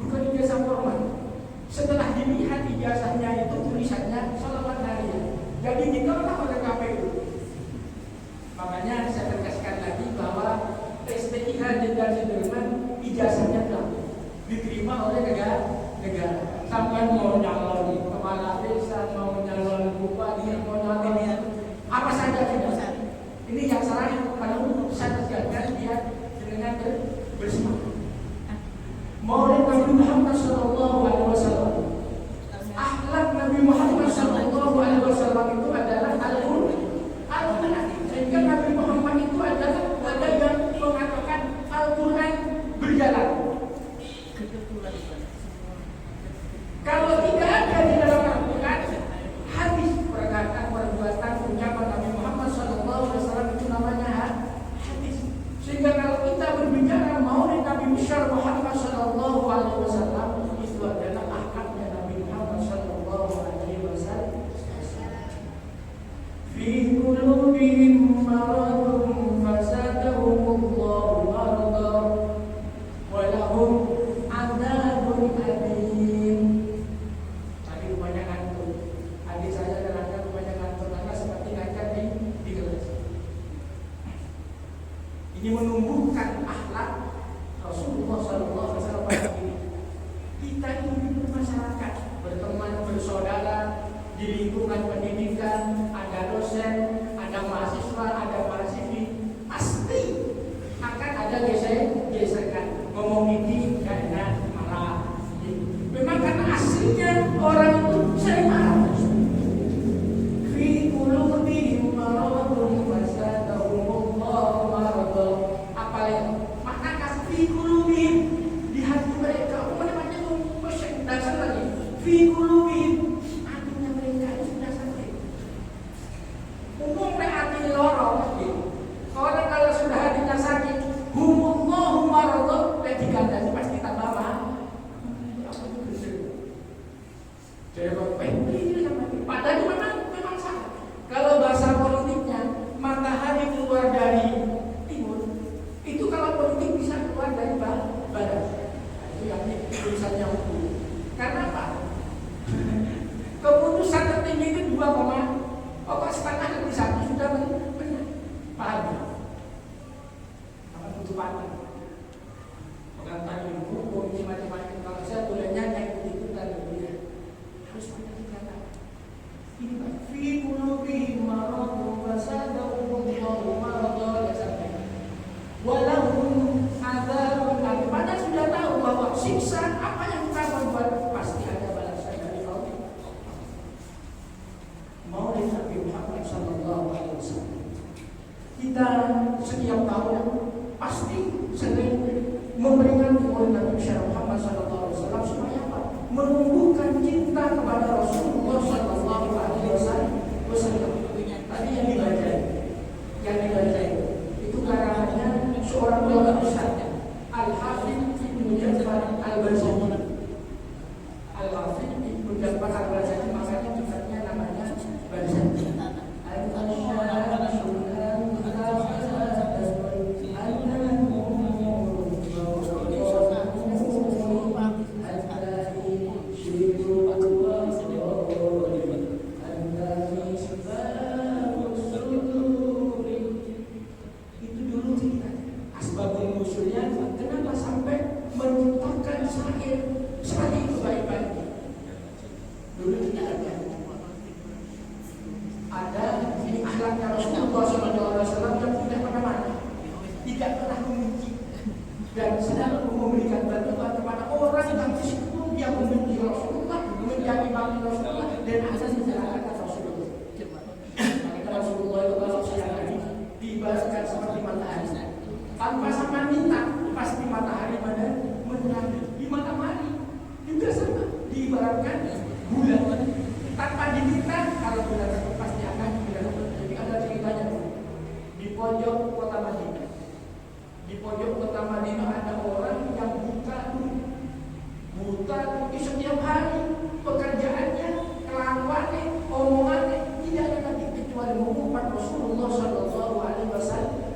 bukan ijazah formal. Setelah dilihat ijazahnya itu tulisannya sholawat nariyah, jadi ditolak oleh KPU. Makanya saya tegaskan lagi bahwa STIH Jenderal Sudirman ijazahnya telah diterima oleh negara. Sampai mau nyalon kepala desa, mau nyalon bupati, mau nyalon apa saja tidak. Ini yang salah pada umum saya tegaskan dia dengan bersemangat. Maulid Nabi Muhammad SAW, akhlak Nabi Muhammad SAW itu adalah Al-Quran. Sehingga Nabi Muhammad itu adalah ada yang mengatakan Al-Quran berjalan. Kalau tidak ada di dalam Al-Quran, hadis perkataan ucapan Nabi Muhammad SAW itu namanya hadis. Sehingga kalau kita berbicara Maulid Nabi besar Muhammad SAW, itu adalah akhlaknya Nabi Muhammad SAW. Fi qulubihim maradun fazadahumullahu maradan wa lahum adzabun alim. Tadi rupanya ngantuk. Adik saya terangkan rupanya ngantuk karena seperti ngajar di kelas. Ini menumbuhkan akhlak Rasulullah SAW pada diri. Kita ini bermasyarakat, berteman, bersaudara di lingkungan pendidikan, ada dosen, ada mahasiswa, ada mahasiswi, pasti akan ada gesekan. Ngomong ini gak enak, marah. Memang karena aslinya orang itu sering marah. Fi qulubihim maradun fazadahumullahu maradan. Apa ya? Maka fi qulubihim, di hati mereka. Apa namanya itu? Mesin dasar lagi. Fi qulubihim, hatinya mereka itu dasar mereka. Umum hati lorong gitu. Orang kalau sudah hatinya sakit, humullahu maradan, digandani pasti tambah mahal. Jadi padahal memang salah. Kalau bahasa politiknya, matahari keluar dari timur, itu kalau politik bisa keluar dari barat. Itu yang tulisannya hukum. Karena apa? Keputusan tertinggi itu 2,4 lebih 1 sudah benar. Paham? Apa itu paham? Pengantar hukum ini macam-macam. Kalau saya bolehnya ikut dan lebih harus mengerti. Ini Pak, fi qulubihim maradun fazadahumullahu maradan, ya sampai. Walahum adzabun alim. Padahal sudah tahu bahwa siksa apa yang kita buat pasti ada balasan dari Allah. Maulid Nabi Muhammad SAW. Kita setiap tahun pasti cinta kepada Rasulullah Sallallahu Alaihi Wasallam. Tadi yang dibaca itu karangannya seorang ulama besar, Al-Hafidz Ibnu Ja'far Al-Barzani. Al-Hafidz Ibnu Ja'far Al-Barzani, makanya kitabnya namanya Barzani. Kenapa sampai menciptakan syair seperti itu baik-baik? Dulu tidak ada ini akhlaknya Rasulullah SAW yang tidak pernah tidak pernah membenci dan selalu memberikan bantuan kepada orang yang meskipun dia membenci Rasulullah, menjadi bangsa Rasulullah dan asal menjalankan Rasulullah. Maka Rasulullah itu kalau siang hari diibaratkan seperti matahari. Tanpa sama minta, pasti matahari menerangi. Di matahari juga sama, diibaratkan bulan. Tanpa diminta, kalau bulan itu pasti akan bulan. Jadi ada ceritanya di pojok kota Madinah. Di pojok kota Madinah ada orang yang buta, setiap hari pekerjaannya, kelakuannya, omongannya tidak ada lagi kecuali mengumpat Rasulullah Sallallahu Alaihi Wasallam.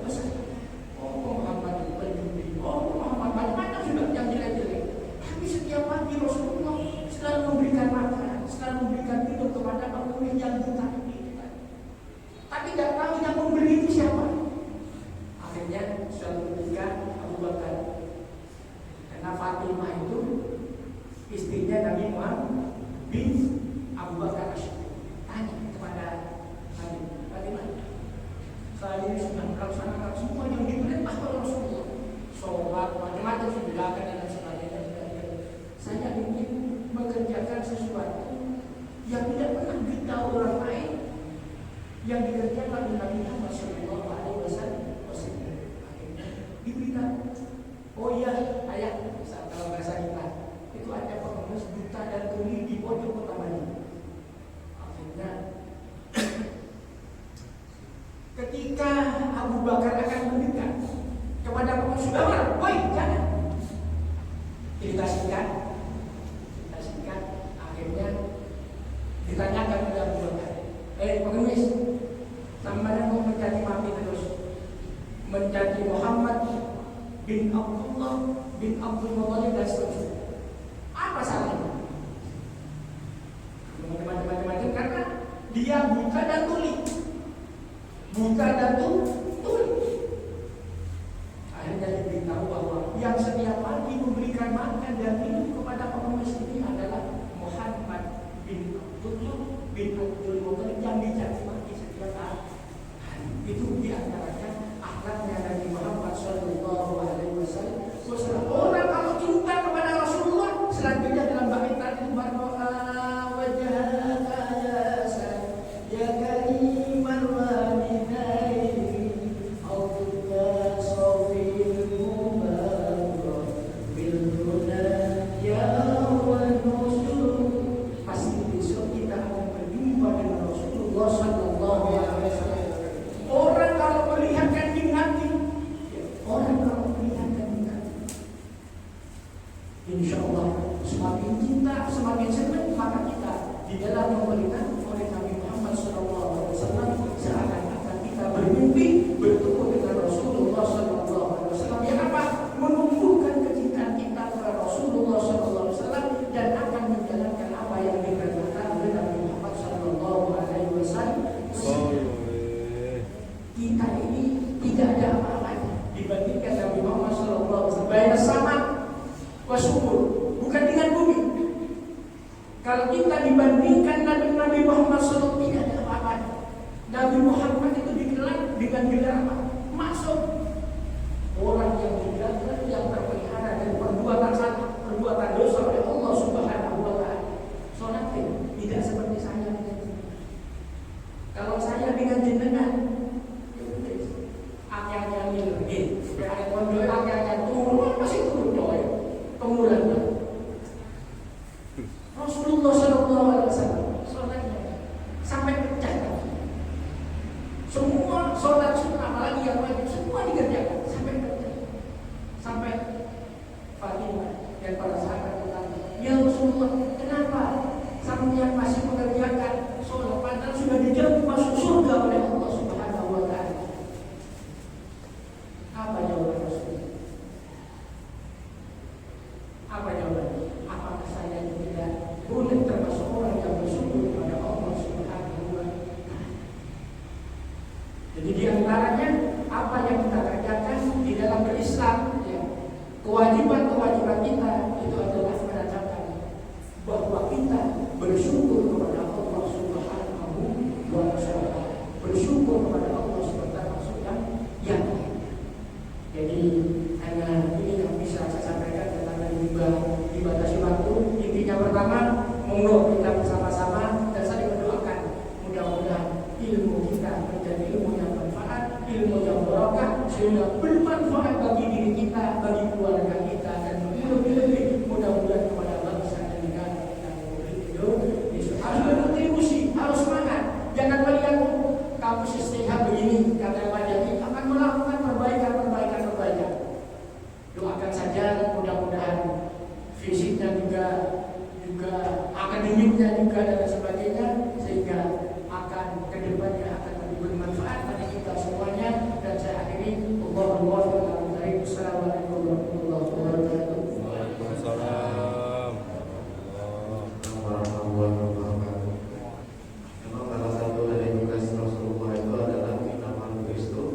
Macam-macam sudah yang jelek-jelek. Tapi setiap pagi Rasulullah selalu memberikan makanan, selalu memberikan minum kepada penghuni yang buta ini. Tapi tidak tahu yang memberi itu siapa. Akhirnya suatu ketika Abu Bakar, karena Fatimah itu istrinya Nabi Muhammad bin Abu Bakar As-Siddiq, tanya kepada Nabi, Fatimah, saya ini sudah melaksanakan semua yang diperintah oleh Rasulullah. Sholat, macam-macam sudah dan sebagainya. Saya ingin mengerjakan sesuatu yang tidak pernah diberitahu orang lain, yang dikerjakan oleh Nabi Muhammad Sallallahu Alaihi Wasallam. Akhirnya diberitahu. Oh iya, ayah, kalau bahasa kita itu ada pengemis buta dan tuli di pojok kota Madinah. Akhirnya ketika Abu Bakar akan mendekat kepada pengemis, sudah, woi, jangan. Kita singkat. Akhirnya ditanyakan kepada Abu Bakar, pengemis, namanya mau menjadi mati terus, menjadi Muhammad bin Abdullah bin Abdul Muthalib dan seterusnya. Apa salahnya? Macam-macam karena dia buta dan tuli. Buta dan tuli. Akhirnya diberitahu bahwa yang setiap pagi memberikan makan dan minum kepada pengemis ini adalah Muhammad bin Abdullah bin Abdul Muthalib yang dicaci maki setiap hari. Itu diantaranya akhlaknya Nabi Muhammad Sallallahu Alaihi Wasallam. Orang kalau cinta kepada Rasulullah, selanjutnya dalam bait tadi berdoa, wajhaka ya karimar walidaini autuka sawil mubarak bil huda ya wal nusul. Pasti besok kita akan berjumpa dengan Rasulullah Sallallahu Alaihi Wasallam. Orang kalau melihat kanjeng Nabi, insya Allah semakin cinta, semakin senang, maka kita di dalam pemerintahan oleh Nabi Muhammad SAW seakan-akan kita bermimpi bertemu dengan Rasulullah SAW yang apa? Menumbuhkan kecintaan kita kepada Rasulullah SAW dan akan menjalankan apa yang dikerjakan oleh Nabi Muhammad SAW. Kita ini tidak ada apa-apanya dibandingkan Nabi Muhammad SAW. Bayar sama wasyukur, bukan dengan bumi. Kalau kita dibandingkan Nabi Muhammad SAW tidak ada apa-apanya. Nabi Muhammad itu digelar dengan gelar apa? Masuk orang yang digelar yang terpelihara dari perbuatan salah, perbuatan dosa oleh Allah Subhanahu Wa Taala. Solat tidak seperti saya dengan jenengan. Kalau saya dengan jenengan, akhirnya milih, supaya kondoy akhirnya turun, masih turun doy. Kemudian Rasulullah Rasulullah SAW sholatnya sampai pecah kaki. Semua sholat sunnah apalagi yang wajib semua dikerjakan sampai pecah. Sampai Fatimah dan para sahabat bertanya, ya Rasulullah, kenapa sampeyan masih mengerjakan sholat padahal sudah dijamin masuk surga oleh Allah Subhanahu wa Ta'ala? Apa jawaban Rasul? Apa jawabannya? Apakah saya tidak boleh termasuk orang yang bersyukur kepada Allah Subhanahu wa Ta'ala? Jadi di antaranya apa yang kita kerjakan di dalam berislam, ya, kewajiban-kewajiban kita itu adalah menandakan bahwa kita bersyukur kepada Allah Subhanahu wa Ta'ala, bersyukur kepada Allah Subhanahu wa Ta'ala yang jadi hanya ini yang bisa saya sampaikan karena juga dibatasi waktu. Intinya pertama, monggo kita bersama-sama dan saling mendoakan mudah-mudahan ilmu kita menjadi ilmu yang bermanfaat, ilmu yang barokah sehingga bermanfaat bagi diri kita, bagi keluarga kita dan lebih-lebih mudah-mudahan kepada bangsa dan negara kita Indonesia. Harus berkontribusi, harus semangat. Jangan melihat kampus istihad begini kata Pak Jadi akan melakukan perbaikan. Doakan saja mudah-mudahan fisiknya juga akademiknya juga dan sebagainya sehingga akan kedepannya akan lebih bermanfaat bagi kita semuanya. Dan saya akhiri Assalamualaikum warahmatullahi wabarakatuh. Waalaikumsalam. Warahmatullahi wabarakatuh. Memang salah satu dari tugas Rasulullah itu adalah bina manusia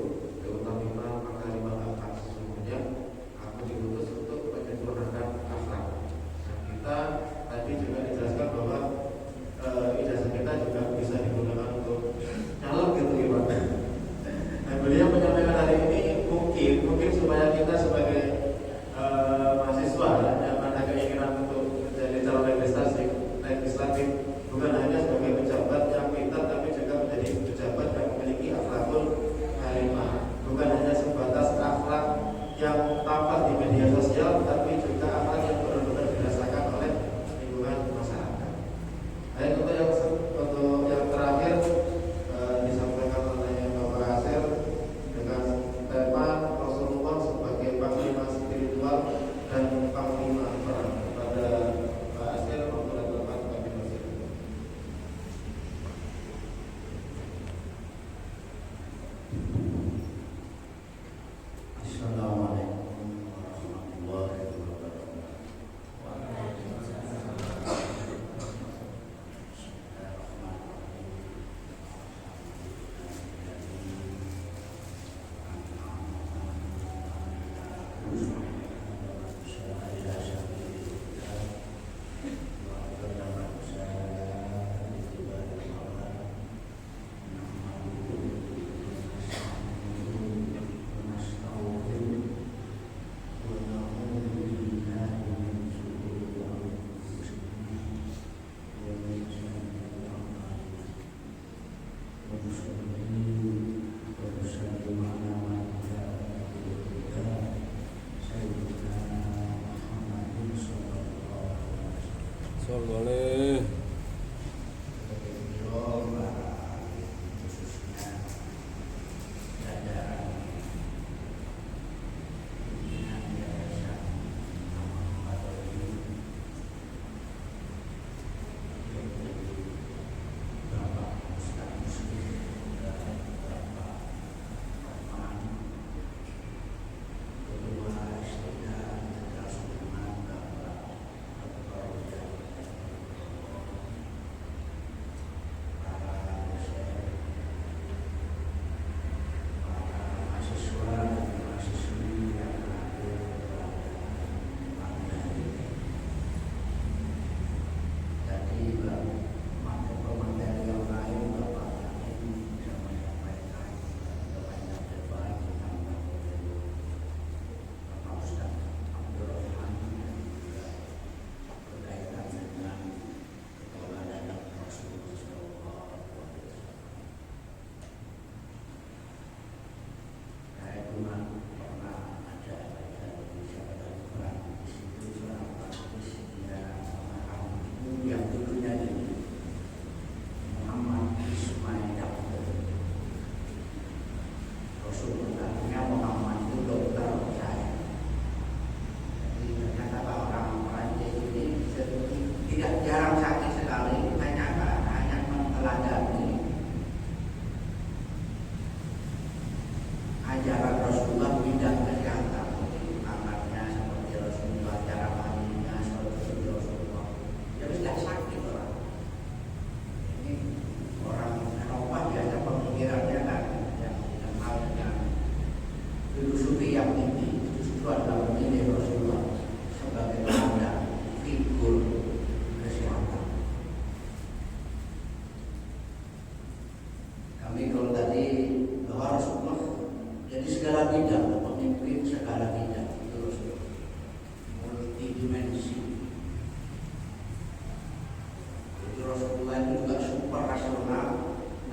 Rasulullah itu juga super rasional,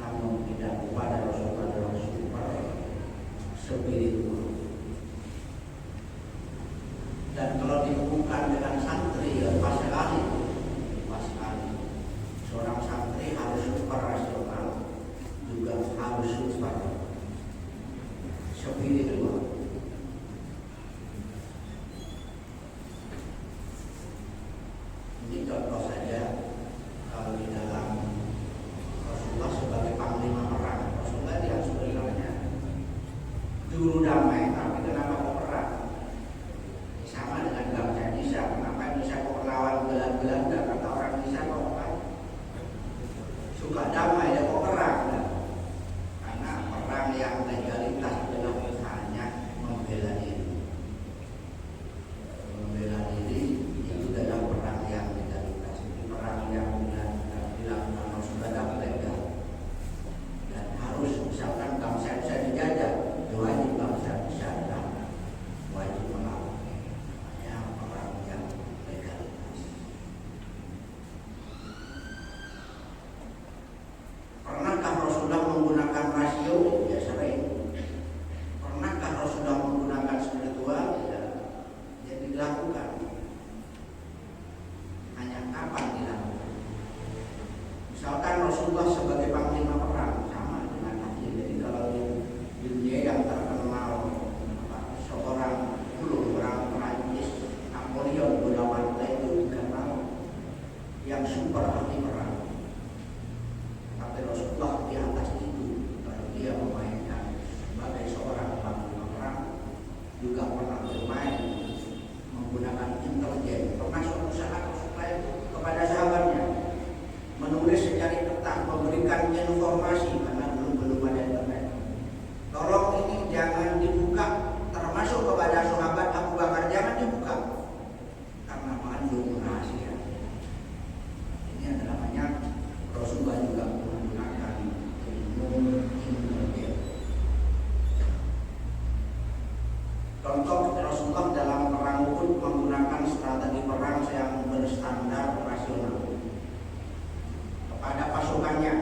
namun tidak lupa dan Rasulullah adalah super spiritual. Dan kalau dihubungkan dengan santri ya pas sekali. Seorang santri harus super rasional, juga harus super spiritual. Ini contoh saja kalau di dalam Rasulullah sebagai panglima perang. Rasulullah dia sebenarnya juru damai, tapi kenapa kok perang? Sama dengan bangsa Indonesia. Kenapa Indonesia kok melawan Belanda? Kata orang Indonesia kok suka damai dan kok perang? Karena perang yang legalitas adalah hanya membela diri. Membela diri itu adalah perang yang legalitas. Perang yang dilakukan Rasulullah dalam legal. Dan harus misalkan bangsa Indonesia dijajah, wajib bangsa Indonesia adalah wajib melawan. Hanya perang yang legalitas. Pernahkah Rasulullah menggunakan rasio? Ya sering. Pernahkah Rasulullah menggunakan spiritual? Ya, jadi dilakukan. Hanya kapan dilakukan? Misalkan Rasulullah sebagai panglima perang sama dengan Nabi. Jadi kalau di dunia yang terkenal seorang dulu orang Prancis Napoleon Bonaparte itu dikenal yang super ahli perang. Tapi Rasulullah di atas itu, kalau dia memainkan sebagai seorang panglima perang, juga pernah bermain menggunakan intelijen. Pernah suatu saat Rasulullah itu kepada sahabatnya menulis secari kertas, memberikan informasi karena belum ada internet. Tolong ini jangan dibuka, termasuk kepada sahabat Abu Bakar, jangan dibuka karena mengandung rahasia. Ini adalah namanya Rasulullah juga menggunakan ilmu intelijen. Contoh Rasulullah dalam perang Uhud menggunakan strategi perang yang berstandar rasional. Kepada pasukannya,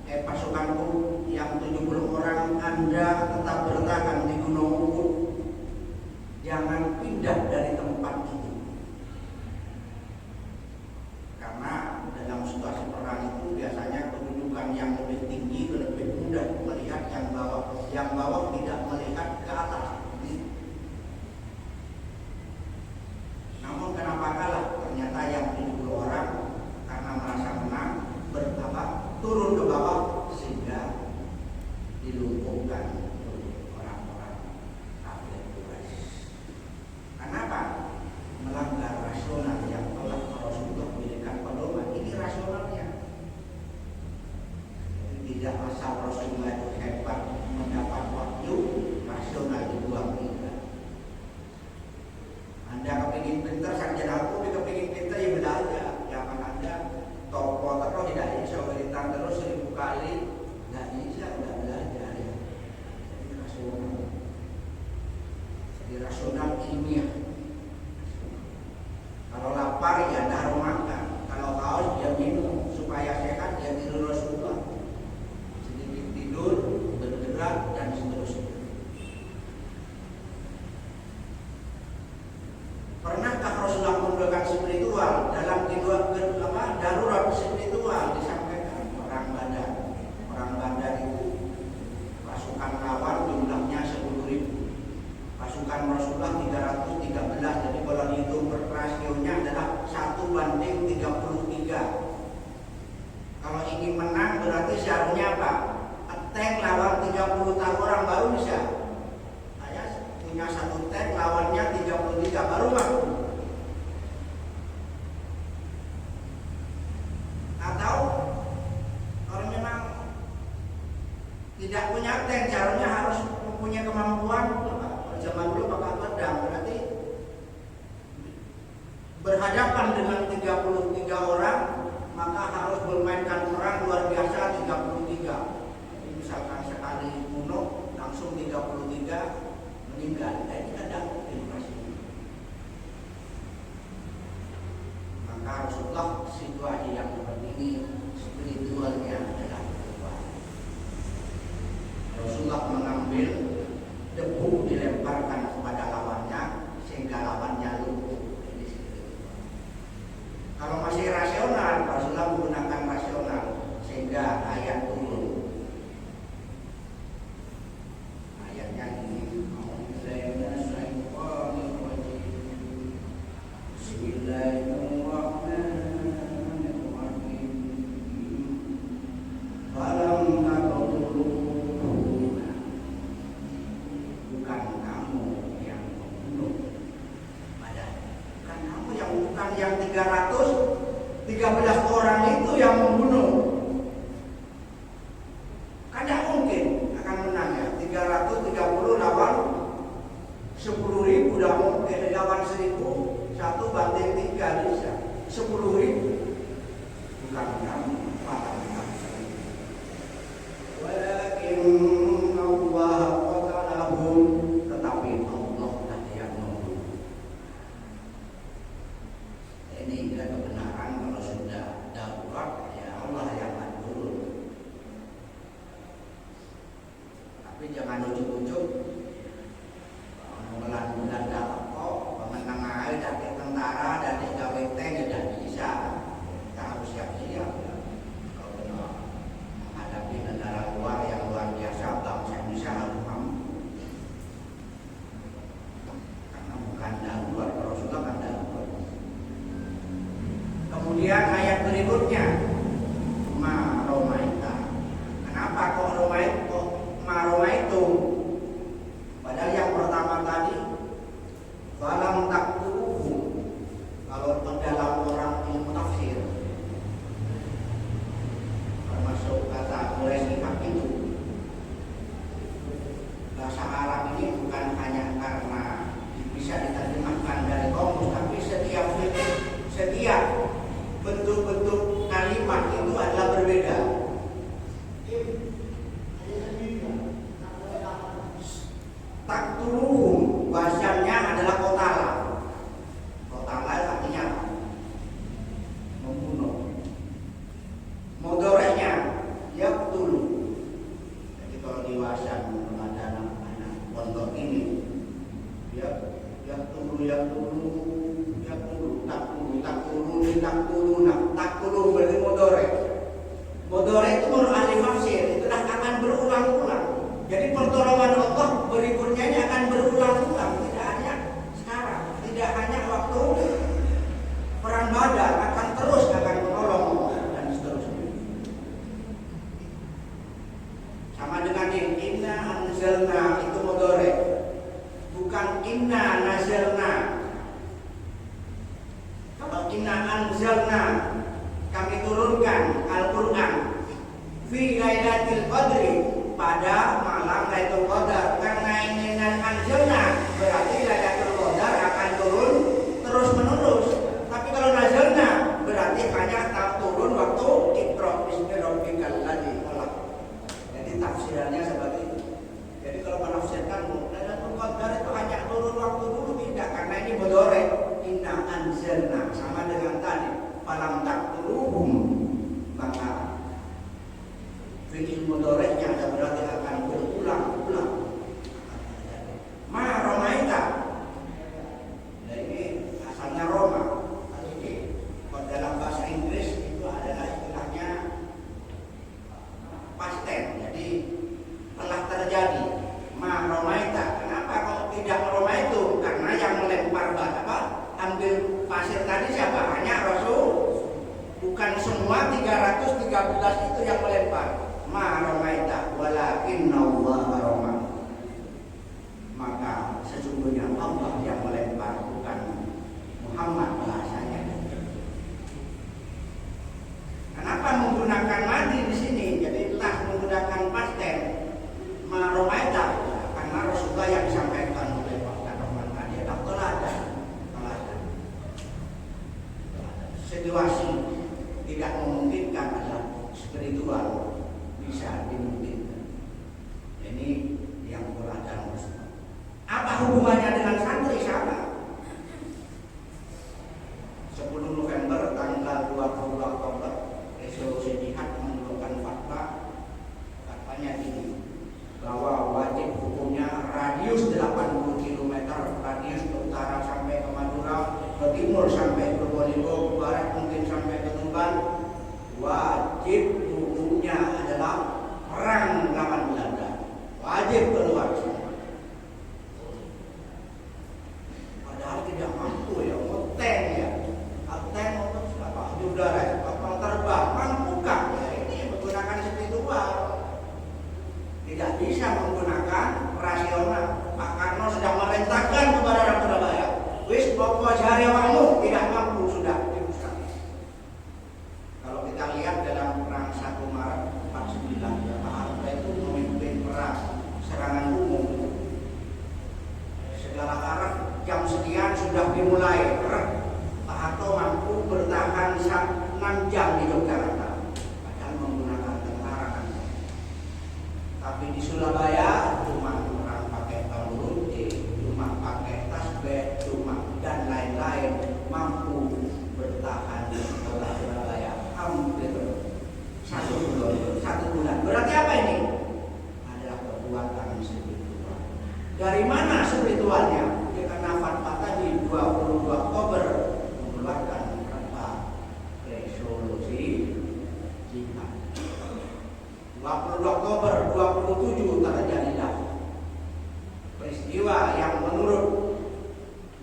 pasukanku yang 70 orang Anda tetap bertahan di Gunung Uhud, jangan pindah dari tempat itu. Karena dalam situasi perang itu biasanya kedudukan yang lebih tinggi lebih mudah melihat yang bawah tidak melihat ke atas. Namun kenapa kalah? Ternyata yang 70 orang karena merasa menang turun ke bawah sehingga dilumpuhkan orang-orang kafir Quraisy. Kenapa? Melanggar rasional yang telah Rasulullah berikan pedoman. Ini rasionalnya. Tidak asal Rasulullah itu hebat mendapat wahyu, rasional dibuang tidak. Anda kepingin pintar, sarjana hukum, kepingin pintar ya belajar. Jangan Anda tokoh terus tidak bisa berikan terus 1000 kali, nggak bisa udah belajar ya. Jadi rasional. Jadi rasional ilmiah. Kalau lapar ya taruh makan, kalau haus dia minum supaya sehat dia tidur Rasulullah. Sedikit tidur, bergerak dan seterusnya. Pernahkah Rasulullah menggunakan spiritual dalam darurat spiritual? Disampaikan orang Badar. Orang Badar itu pasukan lawan jumlahnya 10.000. Pasukan Rasulullah 313. Jadi kalau dihitung rasionya adalah 1:33. Kalau ingin menang berarti syaratnya apa? Tank lawan 30 orang baru bisa. Saya punya satu tank lawannya 33 baru mampu. Atau kalau memang tidak punya tank, caranya harus mempunyai kemampuan. Zaman dulu pakai pedang, berarti berhadapan dengan 33 orang, maka harus bermainkan perang luar biasa 33. Jadi misalkan sekali bunuh langsung 33 meninggal. Ini ada informasi. Maka Rasulullah situasi yang seperti ini walakinnallaha qatalahum, tetapi Allah lah yang membunuh. Ini kebenaran, kalau sudah darurat ya Allah yang akan turun. Tapi jangan ujuk-ujuk Belanda kok pemenang air dari tentara dari gawe tank tidak bisa. Kita harus siap-siap ya. Kalau benar menghadapi negara luar yang luar biasa, bangsa Indonesia harus mampu. Karena bukan darurat, Rasulullah kan darurat. Kemudian ayat berikutnya, ma romaita. Kenapa kok itu? Padahal yang pertama tadi falam taqtuluhum. Kalau dalam orang ilmu tafsir, termasuk kata Quraisy itu, bahasa Arab ini bukan hanya karena bisa diterjemahkan dari kamus, tapi setiap bentuk-bentuk kalimat itu adalah berbeda. Taqtuluhum bahasanya adalah qatala. Qatala artinya apa? Membunuh. Mudhari'nya yaqtulu. Jadi kalau di wasan ada anak pondok ini taktulu berarti mudhari'. Mudhari' itu menurut ahli tafsir itulah akan berulang-ulang. Jadi pertolongan Allah berikutnya ini akan berulang-ulang, tidak hanya sekarang, tidak hanya waktu perang Badar, akan terus akan menolong dan seterusnya. Sama dengan inna anzalna itu mudhari', bukan inna nazalna. Kalau inna anzalna kami turunkan Al-Qur'an fi lailatul qadri pada malam Lailatul Qadar. Karena ini anzalna berarti Lailatul Qadar akan turun terus menerus. Tapi kalau nazalna berarti hanya turun waktu Iqra bismi rabbikal ladzi khalaq. Jadi tafsirannya seperti itu. Jadi kalau menafsirkan Lailatul Qadar itu hanya turun waktu dulu, tidak, karena ini mudhari'. Inna anzalna sama dengan tadi falam taqtuluhum, maka fi'il mudhari'nya ada berarti akan berulang-ulang. Ma romaita. Nah ini asalnya Roma. Ini kalau dalam bahasa Inggris itu adalah istilahnya past tense. Jadi telah terjadi. Ma romaita. Kenapa kalau tidak Roma itu? Karena yang melempar ambil pasir tadi siapa? Hanya Rasul. Bukan semua 313 itu yang melempar. Ma romaita walakinnallaha roma. Maka sesungguhnya Allah yang melempar, bukan Muhammad bahasanya. Kenapa menggunakan mati di sini? Jadi telah menggunakan past tense ma romaita, karena Rasulullah yang disampaikan oleh Pak Rahman tadi adalah teladan. Situasi tidak memungkinkan adalah spiritual bisa dimungkinkan. Ini yang teladan Rasulullah. Apa hubungannya dengan santri? Sama. 10 November tanggal 20 Oktober resolusi jihad mengeluarkan fatwanya ini bahwa wajib hukumnya radius 80 km, radius ke utara sampai ke Madura, ke timur sampai ke Probolinggo, ke barat mungkin sampai ke Tuban, wajib hukumnya adalah perang lawan Belanda, wajib keluar semua. Padahal tidak mampu ya, tank ya, tank untuk apa? Di udara, kapal terbang, mampukah? Ya ini menggunakan spiritual, tidak bisa menggunakan rasional. Pak Karno sedang merintahkan kepada rakyat Surabaya, wis pokok jari awakmu, tidak mampu sudah dirusak. Kalau kita lihat dalam perang 1 Maret 49, Pak Harto itu memimpin perang serangan umum. Segala arah jam sekian sudah dimulai. Pak Harto mampu bertahan 6 jam di Yogyakarta, padahal menggunakan tentara kan. Tapi ritualnya dia kena fatwa tadi 22 Oktober mengeluarkan resolusi jihad. 22 Oktober 27 terjadilah peristiwa yang menurut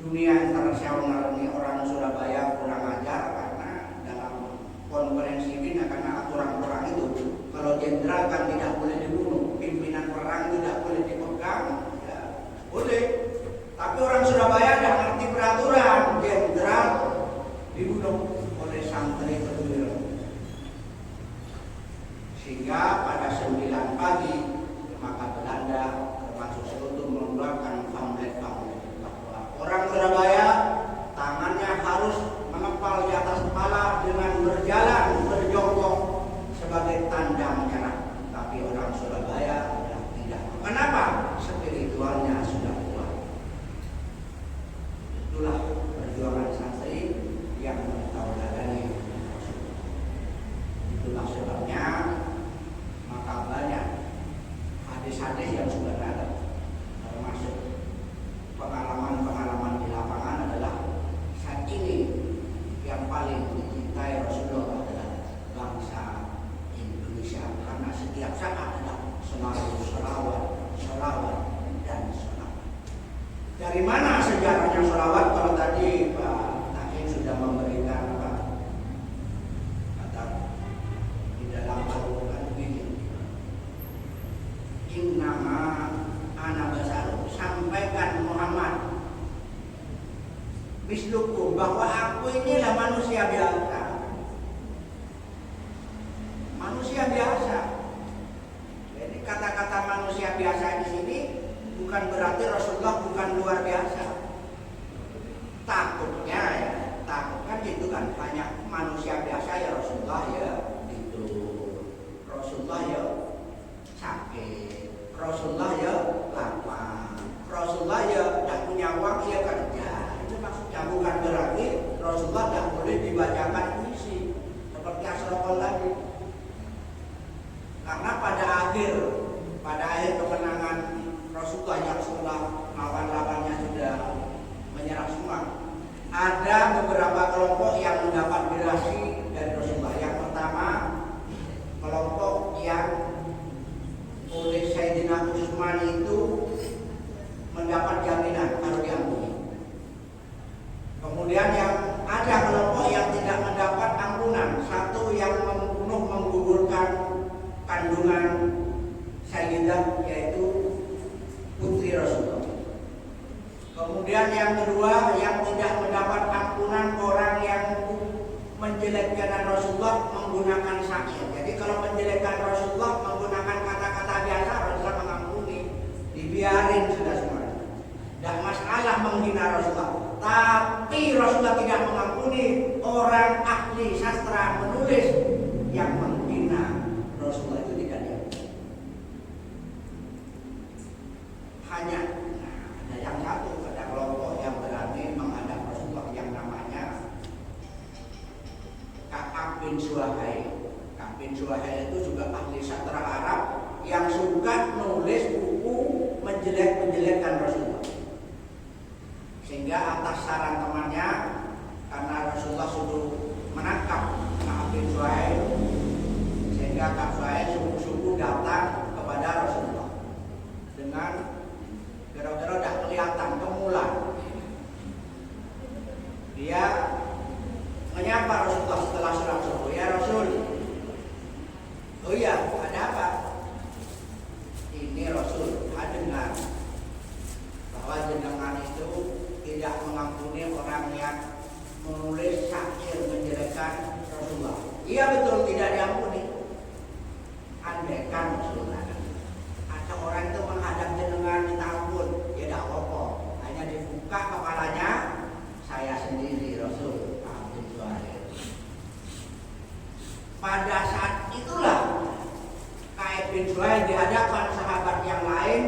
dunia internasional ini orang Surabaya kurang ajar karena dalam konferensi ini karena aturan perang itu kalau jenderal kan tidak boleh dibunuh, pimpinan perang tidak boleh dipegang, ya boleh. Tapi orang Surabaya tidak ngerti peraturan, jenderal dibunuh oleh santri perwira. Sehingga pada 9 pagi maka Belanda termasuk Sekutu mengeluarkan pamflet bahwa orang Surabaya tangannya harus mengepal di atas kepala dengan berjalan berjongkok sebagai tanda menyerah. Tapi orang Surabaya tidak. Kenapa? Spiritualnya sudah kuat. Itulah perjuangan santri yang mentaudadani. Itulah sebabnya maka banyak hadis-hadis yang sudah ada, termasuk pengalaman-pengalaman di lapangan adalah saat ini yang paling dicintai Rasulullah adalah bangsa Indonesia karena setiap saat adalah selalu sholawat dan sholawat. Dari mana sejarahnya sholawat? Kalau tadi Pak Tahir sudah memberikan kata di dalam Al-Quran ini, innama ana basaru, sampaikan Muhammad mislukum, bahwa aku inilah manusia biasa. Manusia biasa. Jadi kata-kata manusia biasa di sini bukan berarti Rasulullah bukan luar biasa. Takutnya ya, takutkan gitu kan, banyak manusia biasa ya Rasulullah ya itu. Rasulullah ya sakit, Rasulullah ya lapar, Rasulullah ya tidak punya uang ya kerja. Itu maksudnya bukan berarti Rasulullah tidak boleh dibacakan puisi seperti Asrofol tadi. Karena pada akhir kemenangan Rasulullah yang setelah lawan-lawannya sudah menyerah semua, ada beberapa kelompok yang mendapat gerasi dari Rasulullah. Yang pertama, kelompok yang oleh Sayyidina Utsman itu mendapat jaminan kalau diampuni. Kemudian yang ada kelompok yang tidak mendapat ampunan, satu yang membunuh menggugurkan kandungan Sayyidah yaitu putri Rasulullah. Kemudian yang kedua yang tidak mendapat ampunan orang yang menjelekkan Rasulullah menggunakan syair. Jadi kalau menjelekkan Rasulullah menggunakan kata-kata biasa Rasulullah mengampuni, dibiarin sudah semua. Tidak masalah menghina Rasulullah. Tapi Rasulullah tidak mengampuni orang ahli sastra menulis yang menghina Rasulullah itu tidak diampuni. Hanya ada yang satu, ada kelompok yang berani menghadap Rasulullah yang namanya Ka'ab bin Suhail. Ka'ab bin Suhail itu juga ahli sastra Arab yang suka nulis buku menjelek-menjelekkan Rasulullah. Sehingga atas saran temannya, karena Rasulullah sudah menangkap Ka'ab bin Suhail, sehingga Ka'ab Suhail suku-suku datang kepada Rasulullah dengan kira-kira tidak kelihatan kemulan. Dia menyapa Rasulullah setelah sholat subuh, ya Rasul. Oh iya, ada apa? Ini Rasul, dengar bahwa jenengan itu tidak mengampuni orang yang menulis syair menjelekkan Rasulullah. Iya betul, tidak diampuni. Andaikan Rasulullah ada orang itu menghadap jenengan minta ampun, ya tidak apa-apa, hanya dibuka kepalanya, saya sendiri Rasul. Pada saat itulah Ka'ab bin Suhail di hadapan sahabat yang lain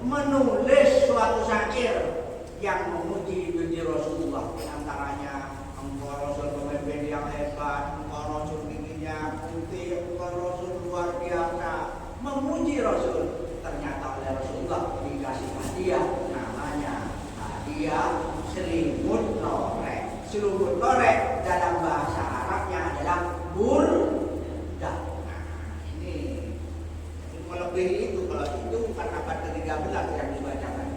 menulis suatu syair yang memuji Rasulullah. Di antaranya, engkau Rasul pemimpin yang hebat, engkau Rasul giginya putih, engkau Rasul luar biasa, memuji Rasul. Ternyata oleh Rasulullah dikasih hadiah namanya dia selimut lorek. Selimut lorek dalam bahasa Arabnya adalah burdah. Nah, ini melebihi itu. Kalau itu bukan abad ke-13 yang dibacakan.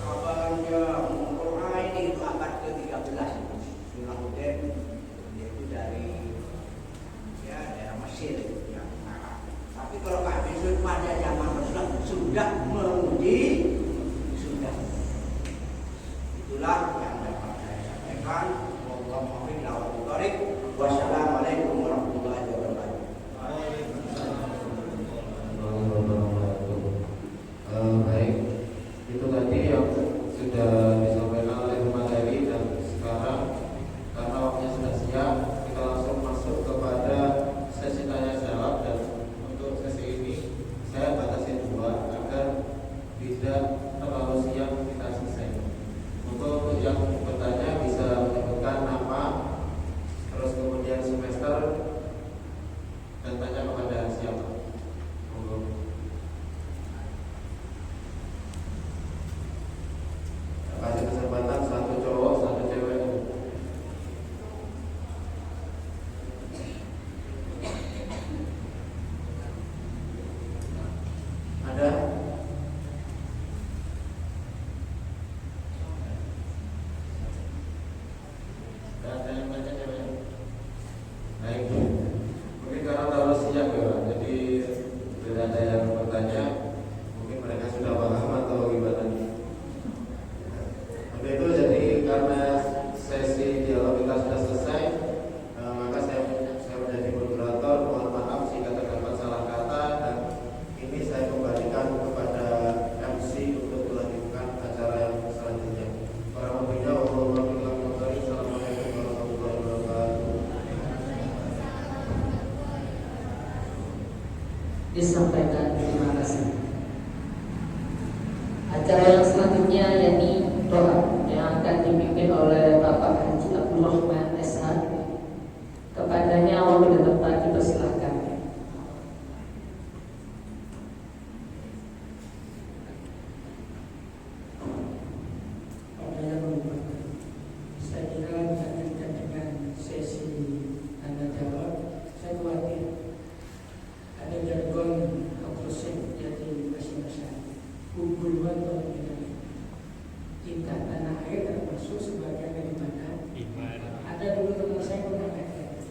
Kabarnya Quran ini itu abad ke-13. Surah Hud yaitu dari daerah Mesir yang Arab. Tapi kalau Ka'ab bin Zuhair pada zaman Rasulullah sudah menguji, sudah. Itulah yang dapat saya sampaikan. Wallahu a'lam. Wassalamualaikum warahmatullahi wabarakatuh. Baik, itu tadi yang sudah disampaikan oleh materi, dan sekarang karena waktunya sudah siap, kita langsung masuk kepada sesi tanya jawab. Dan untuk sesi ini saya batasi 2 agar tidak terlalu siang kita selesai. Untuk yang bertanya bisa menyebutkan nama, terus kemudian semester, dan tanya kepada siapa. Monggo. Kasih kesempatan 1 cowok, 1 cewek. Ada? Ada yang baca cewek? Baik. Mungkin karena terlalu siang ya, jadi tidak ada yang bertanya. Mungkin mereka sudah paham atau gimana? Untuk itu, jadi karena sesi dialog kita sudah selesai, maka saya menjadi moderator. Mohon maaf jika terdapat salah kata, dan ini saya kembalikan kepada MC untuk melanjutkan acara yang selanjutnya. Assalamualaikum warahmatullahi wabarakatuh. Disampaikan, terima kasih. Acara yang selanjutnya yakni doa yang akan dipimpin oleh Bapak Haji Abdul Rahman SH. Kepadanya waktu dan tempat dipersilahkan. Pada yang berbahagia, saya kira dilanjutkan dengan sesi tanya jawab. Saya khawatir ada jargon agresif jadi bahasa hubungan cinta tanah air termasuk sebagian dari mana. Ada dulu teman saya mengatakan,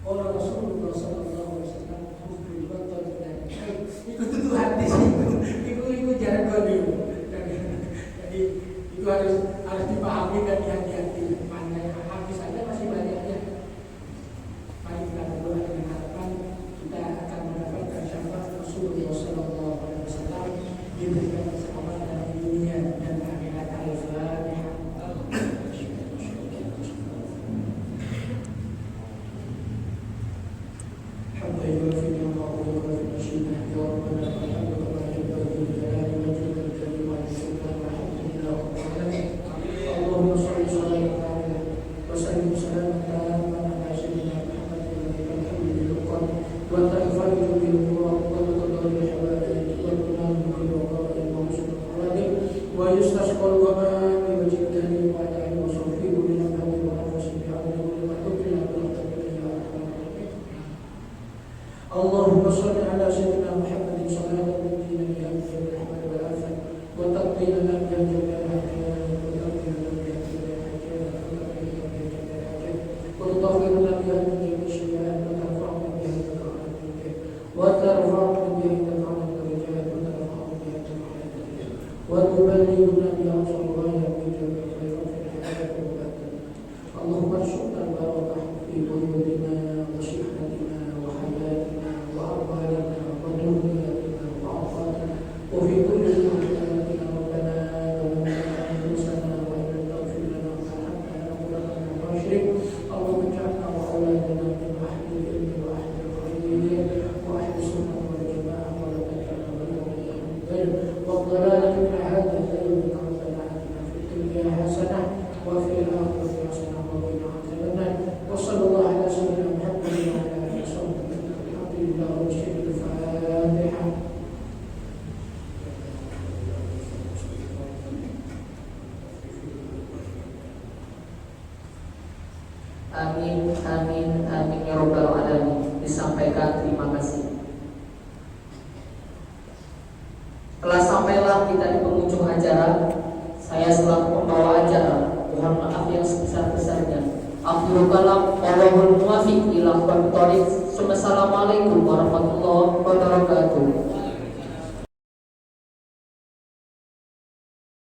orang Rasulullah SAW hubungan itu hadis itu jargon itu. Jadi itu harus dipahami dan dihati-hati. Mana habis saja masih banyaknya. Mari kita berdoa dengan harapan kita akan mendapatkan syafaat Rasulullah SAW, diberikan keselamatan di dunia dan akhirat. Al-Fatihah. Allahumma shalli ala sayyidina Muhammadin sallallahu alaihi wa Allahumma arzuqna al-barakah fi qulubina wa sihhatina wa hayatina wa a'malina wa dhurriyyatina wa afatina wa fi kulli shay'in rabbana zalamna anfusana wa in lam taghfir lana wa tarhamna lanakunanna minal khasirin. Allahumma ij'alna wa awladana min ahli al-ilmi wa ahli al-khayr wa ahli sunnah wal jama'ah wa la taj'alna min al-ghayr wa dhalalati min hadha al-yawm. Rabbana atina fid dunya hasanah wa fil akhirati hasanah wa qina adhaban nar. Wa sallallahu ala sayyidina Muhammadin wa ala alihi wa sahbihi. Alhamdulillah wa syukur. Al-Fatihah. Amin, amin, amin ya robbal alamin. Disampaikan, terima kasih. Telah sampailah kita di penghujung acara. Saya selaku pembawa acara mohon maaf yang sebesar-besarnya. Akhirul kalam, wallahul muwaffiq ila aqwamit thoriq. Assalamualaikum warahmatullahi wabarakatuh.